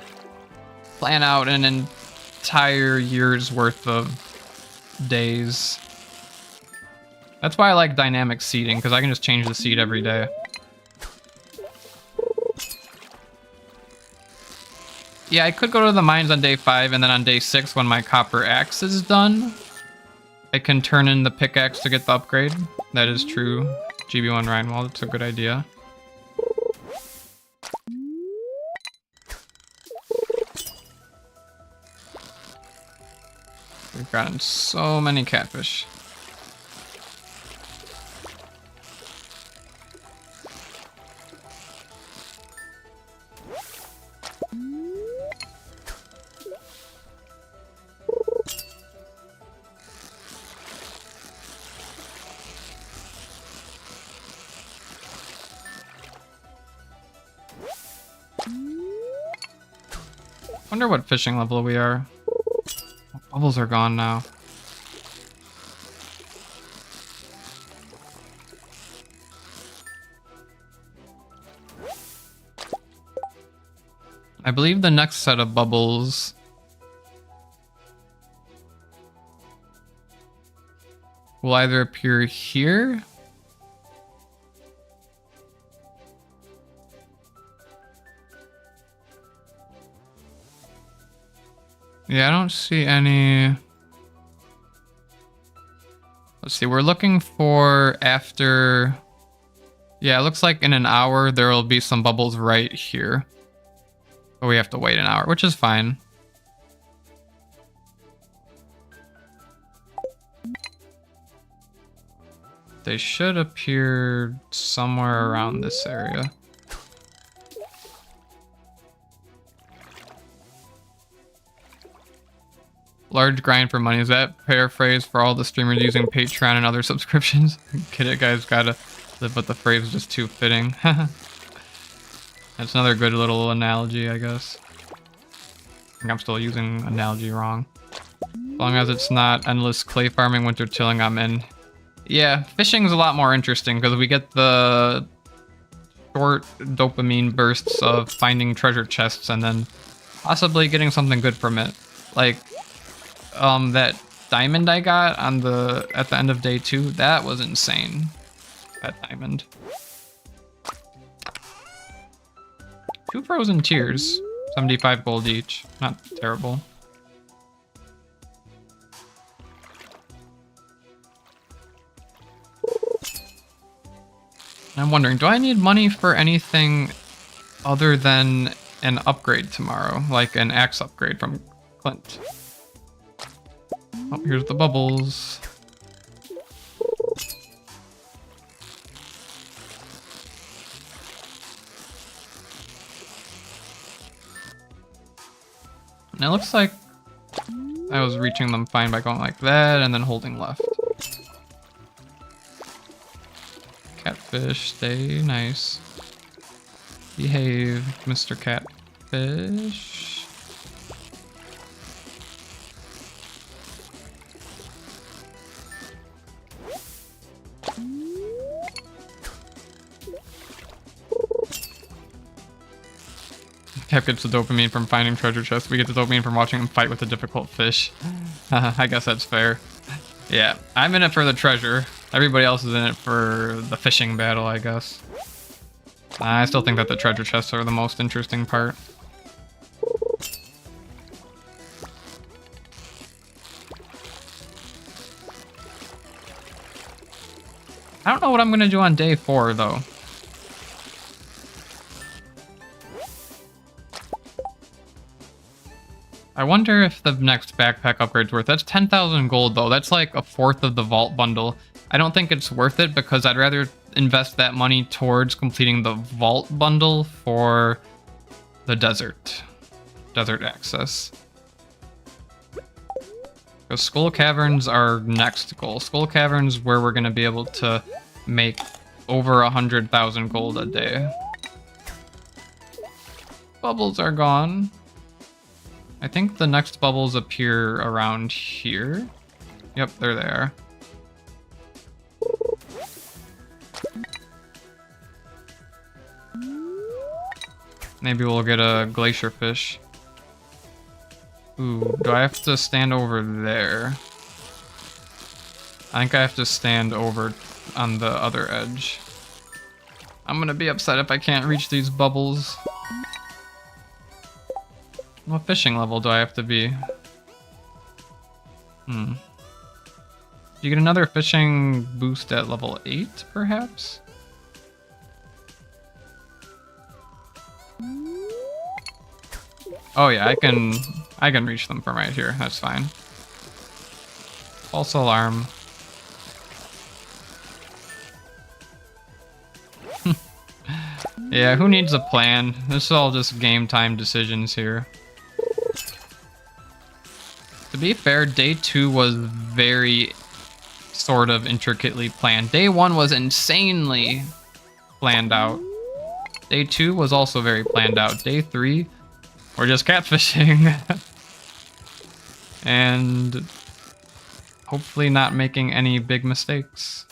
plan out an entire year's worth of days. That's why I like dynamic seeding, because I can just change the seed every day. Yeah, I could go to the mines on day 5, and then on day 6, when my copper axe is done, I can turn in the pickaxe to get the upgrade. That is true. GB1 Rhinewald, it's a good idea. We've gotten so many catfish. Wonder what fishing level we are. Bubbles are gone now. I believe the next set of bubbles will either appear here Yeah, I don't see any. Let's see, we're looking for after. Yeah, it looks like in an hour there will be some bubbles right here. But we have to wait an hour, which is fine. They should appear somewhere around this area. Large grind for money. Is that paraphrase for all the streamers using Patreon and other subscriptions? Get it, guys. Gotta live with the phrase, just too fitting. That's another good little analogy, I guess. I think I'm still using analogy wrong. As long as it's not endless clay farming, winter tilling, I'm in. Yeah, fishing's a lot more interesting because we get the short dopamine bursts of finding treasure chests and then possibly getting something good from it. Like, that diamond I got on at the end of day 2, that was insane. That diamond. 2 frozen tears, 75 gold each. Not terrible. I'm wondering, do I need money for anything other than an upgrade tomorrow? Like an axe upgrade from Clint. Oh, here's the bubbles. And it looks like I was reaching them fine by going like that and then holding left. Catfish, stay nice. Behave, Mr. Catfish. Cap gets the dopamine from finding treasure chests. We get the dopamine from watching him fight with a difficult fish. I guess that's fair. Yeah, I'm in it for the treasure. Everybody else is in it for the fishing battle, I guess. I still think that the treasure chests are the most interesting part. I don't know what I'm going to do on day 4, though. I wonder if the next backpack upgrade's worth. That's 10,000 gold, though. That's like a fourth of the vault bundle. I don't think it's worth it because I'd rather invest that money towards completing the vault bundle for the desert access. Because Skull Caverns are next goal. Skull Caverns where we're going to be able to make over 100,000 gold a day. Bubbles are gone. I think the next bubbles appear around here. Yep, they're there. Maybe we'll get a glacier fish. Ooh, do I have to stand over there? I think I have to stand over on the other edge. I'm gonna be upset if I can't reach these bubbles. What fishing level do I have to be? Do you get another fishing boost at level 8, perhaps? Oh yeah, I can reach them from right here. That's fine. False alarm. Yeah, who needs a plan? This is all just game time decisions here. To be fair, day 2 was very sort of intricately planned. Day 1 was insanely planned out. Day 2 was also very planned out. Day 3, we're just catfishing. And hopefully not making any big mistakes.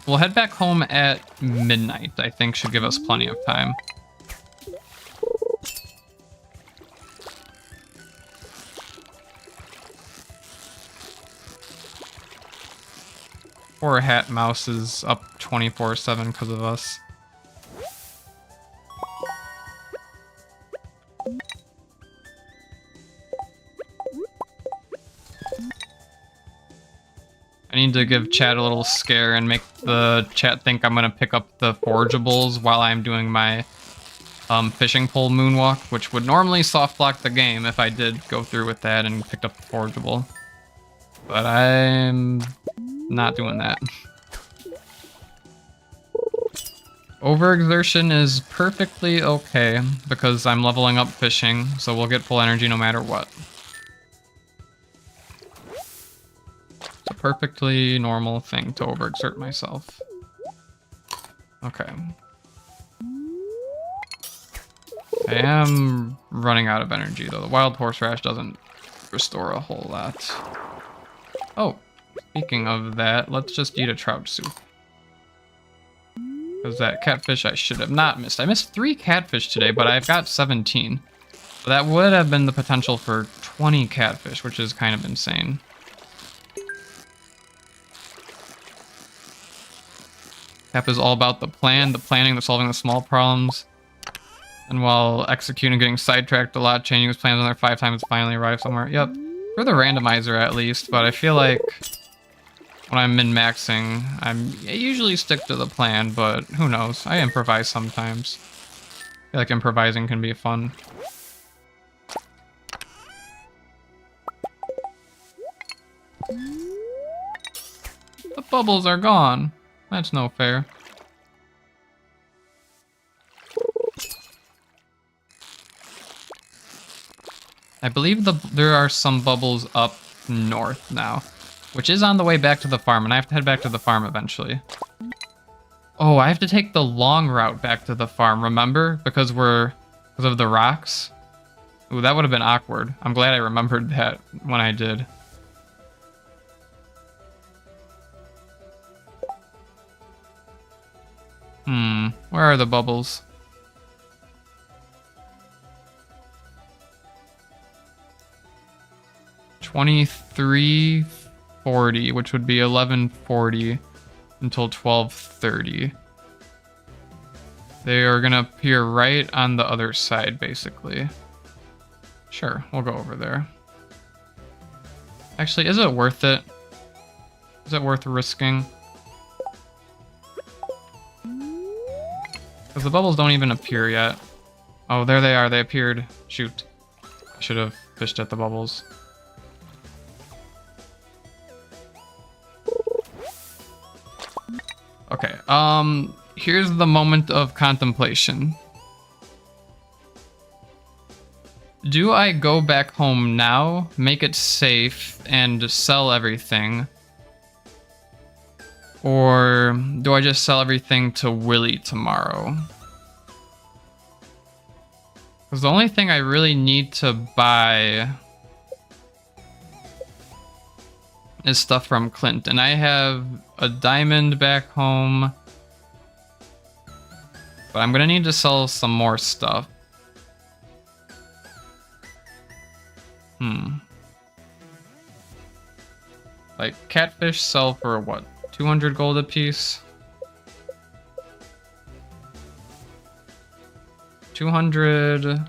We'll head back home at midnight. I think should give us plenty of time. Poor Hat Mouse is up 24/7 because of us. I need to give chat a little scare and make the chat think I'm gonna pick up the forageables while I'm doing my fishing pole moonwalk, which would normally soft lock the game if I did go through with that and picked up the forageable. But I'm not doing that. Overexertion is perfectly okay because I'm leveling up fishing, so we'll get full energy no matter what. It's a perfectly normal thing to overexert myself. Okay. I am running out of energy though. The wild horseradish doesn't restore a whole lot. Oh, speaking of that, let's just eat a trout soup. Because that catfish I should have not missed. I missed 3 catfish today, but I've got 17. So that would have been the potential for 20 catfish, which is kind of insane. Cap is all about the plan, the planning, the solving the small problems. And while executing, getting sidetracked a lot, changing his plans another 5 times to finally arrive somewhere. Yep, for the randomizer at least, but I feel like when I'm min-maxing, I usually stick to the plan, but who knows? I improvise sometimes. I feel like improvising can be fun. The bubbles are gone. That's no fair. I believe there are some bubbles up north now, which is on the way back to the farm, and I have to head back to the farm eventually. Oh, I have to take the long route back to the farm, remember? Because of the rocks? Ooh, that would have been awkward. I'm glad I remembered that when I did. Where are the bubbles? $23.40, which would be $11.40 until $12.30. They are gonna appear right on the other side, basically. Sure, we'll go over there. Actually, is it worth it? Is it worth risking? Because the bubbles don't even appear yet. Oh, there they are. They appeared. Shoot. I should have fished at the bubbles. Okay, here's the moment of contemplation. Do I go back home now, make it safe, and sell everything? Or do I just sell everything to Willy tomorrow? Because the only thing I really need to buy is stuff from Clint, and I have a diamond back home, but I'm gonna need to sell some more stuff. Like catfish sell for what, 200 gold a piece? 200,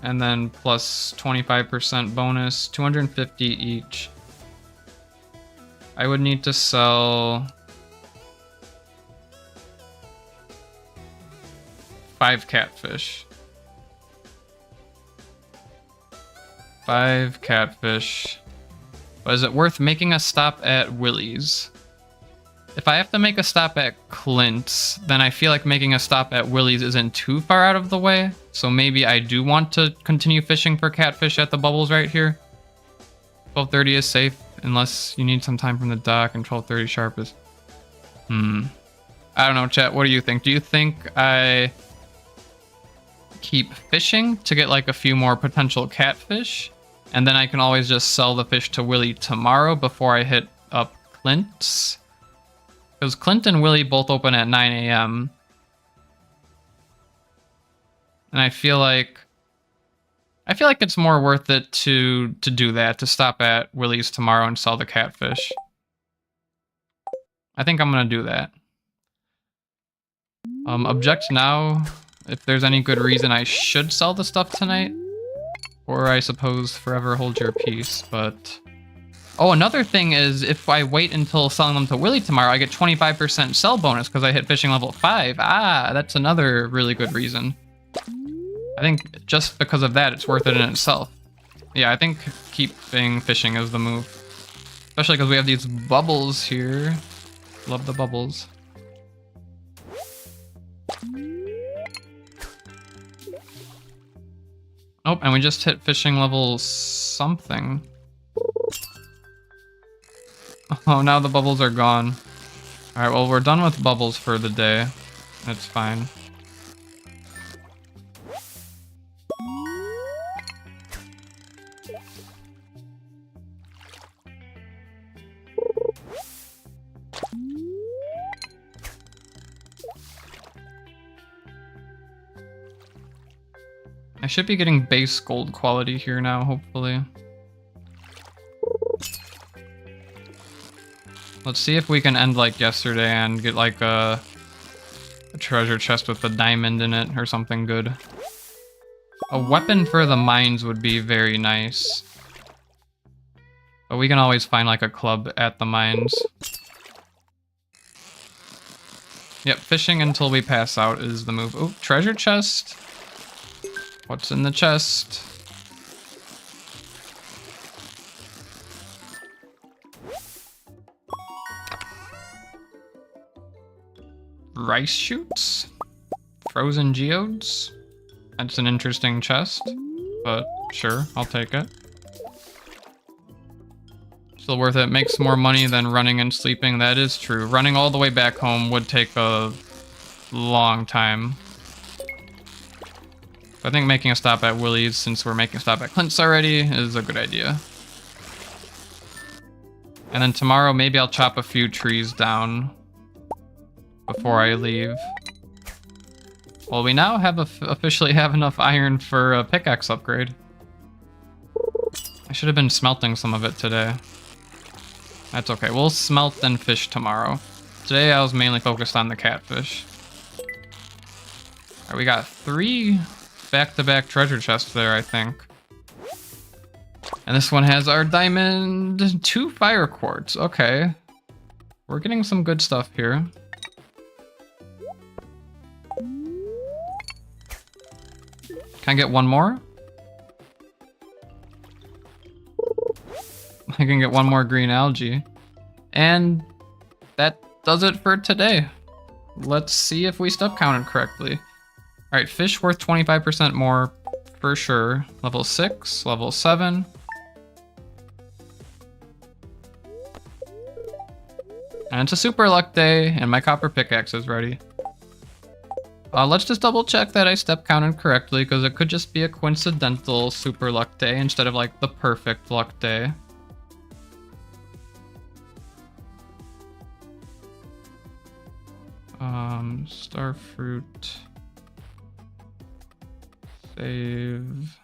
and then plus 25% bonus, 250 each. I would need to sell 5 catfish. 5 catfish. But is it worth making a stop at Willy's? If I have to make a stop at Clint's, then I feel like making a stop at Willy's isn't too far out of the way. So maybe I do want to continue fishing for catfish at the bubbles right here. 12:30 is safe, unless you need some time from the dock, and 12:30 sharp is... I don't know, chat, what do you think? Do you think I keep fishing to get like a few more potential catfish, and then I can always just sell the fish to Willy tomorrow before I hit up Clint's? Because Clint and Willy both open at 9 a.m. And I feel like it's more worth it to do that, to stop at Willy's tomorrow and sell the catfish. I think I'm gonna do that. Object now if there's any good reason I should sell the stuff tonight. Or I suppose forever hold your peace, but... Oh, another thing is if I wait until selling them to Willy tomorrow, I get 25% sell bonus because I hit fishing level 5. Ah, that's another really good reason. I think just because of that, it's worth it in itself. Yeah, I think keeping fishing is the move. Especially because we have these bubbles here. Love the bubbles. Oh, and we just hit fishing level something. Oh, now the bubbles are gone. Alright, well, we're done with bubbles for the day. It's fine. I should be getting base gold quality here now, hopefully. Let's see if we can end like yesterday and get like a treasure chest with a diamond in it or something good. A weapon for the mines would be very nice. But we can always find like a club at the mines. Yep, fishing until we pass out is the move. Oh, treasure chest. What's in the chest? Rice shoots? Frozen geodes? That's an interesting chest, but sure, I'll take it. Still worth it. Makes more money than running and sleeping. That is true. Running all the way back home would take a long time. I think making a stop at Willie's, since we're making a stop at Clint's already, is a good idea. And then tomorrow, maybe I'll chop a few trees down before I leave. Well, we now have officially have enough iron for a pickaxe upgrade. I should have been smelting some of it today. That's okay. We'll smelt and fish tomorrow. Today I was mainly focused on the catfish. Alright, we got 3 back-to-back treasure chests there, I think. And this one has our diamond, 2 fire quartz. Okay. We're getting some good stuff here. Can I get one more? I can get one more green algae. And that does it for today. Let's see if we step counted correctly. Alright, fish worth 25% more for sure. Level 6, level 7. And it's a super luck day, and my copper pickaxe is ready. Let's just double check that I step counted correctly, because it could just be a coincidental super luck day instead of like the perfect luck day. Starfruit. Save.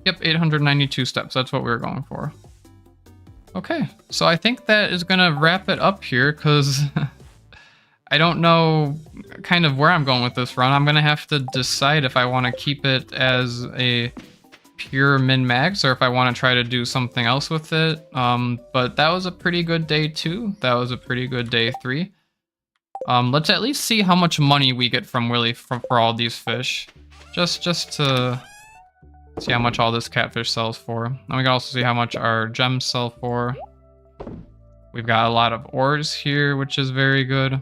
Yep, 892 steps. That's what we were going for. Okay, so I think that is gonna wrap it up here, because I don't know kind of where I'm going with this run. I'm gonna have to decide if I want to keep it as a pure min-max or if I want to try to do something else with it. But that was a pretty good day 2. That was a pretty good day 3. Let's at least see how much money we get from Willie for all these fish. Just to see how much all this catfish sells for. And we can also see how much our gems sell for. We've got a lot of ores here, which is very good.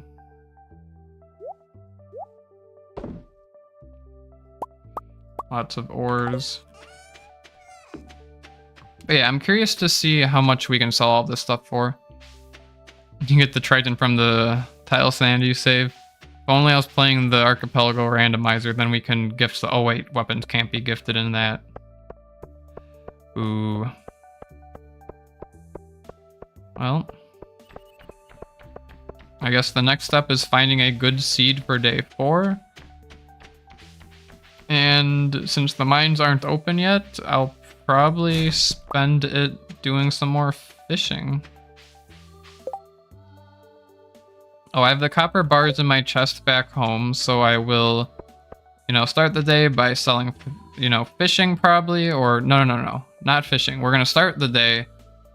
Lots of ores. But yeah, I'm curious to see how much we can sell all this stuff for. You can get the Triton from the tile sand you save. If only I was playing the Archipelago randomizer, then we can gift the... Oh wait, weapons can't be gifted in that. Ooh. Well. I guess the next step is finding a good seed for day 4. And since the mines aren't open yet, I'll probably spend it doing some more fishing. Oh, I have the copper bars in my chest back home, so I will, start the day by selling, fishing probably, or no, not fishing. We're going to start the day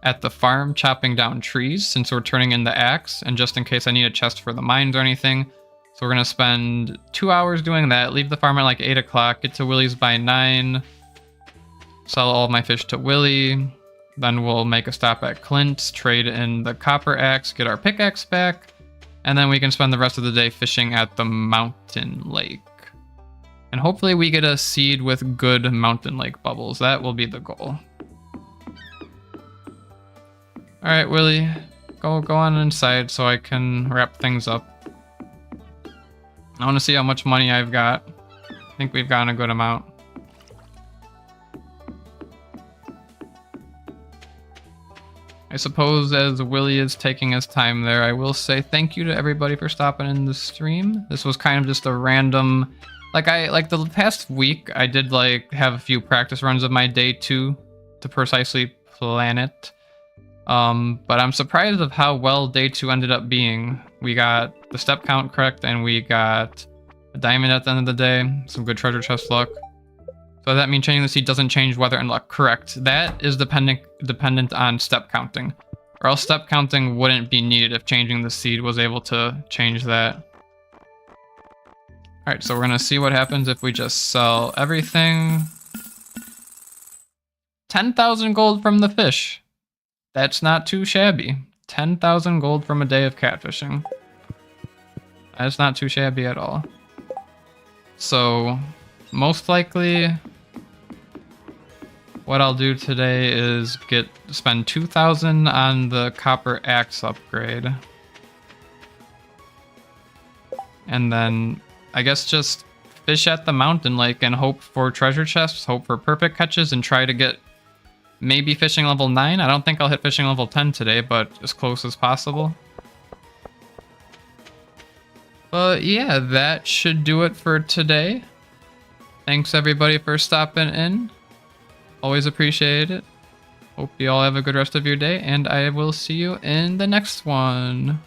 at the farm chopping down trees since we're turning in the axe, and just in case I need a chest for the mines or anything. So we're going to spend 2 hours doing that, leave the farm at like 8 o'clock, get to Willie's by 9, sell all of my fish to Willie, then we'll make a stop at Clint's, trade in the copper axe, get our pickaxe back, And then we can spend the rest of the day fishing at the mountain lake. And hopefully we get a seed with good mountain lake bubbles. That will be the goal. Alright, Willie. Go on inside so I can wrap things up. I want to see how much money I've got. I think we've gotten a good amount. I suppose as Willie is taking his time there, I will say thank you to everybody for stopping in the stream. This was kind of just a random, like the past week, I did like have a few practice runs of my day 2 to precisely plan it. But I'm surprised of how well day 2 ended up being. We got the step count correct and we got a diamond at the end of the day, some good treasure chest luck. So that means changing the seed doesn't change weather and luck. Correct. That is dependent on step counting. Or else step counting wouldn't be needed if changing the seed was able to change that. Alright, so we're going to see what happens if we just sell everything. 10,000 gold from the fish. That's not too shabby. 10,000 gold from a day of catfishing. That's not too shabby at all. So, most likely, what I'll do today is spend 2,000 on the copper axe upgrade. And then, I guess just fish at the mountain lake and hope for treasure chests, hope for perfect catches, and try to get maybe fishing level 9. I don't think I'll hit fishing level 10 today, but as close as possible. But yeah, that should do it for today. Thanks everybody for stopping in. Always appreciate it. Hope you all have a good rest of your day, and I will see you in the next one.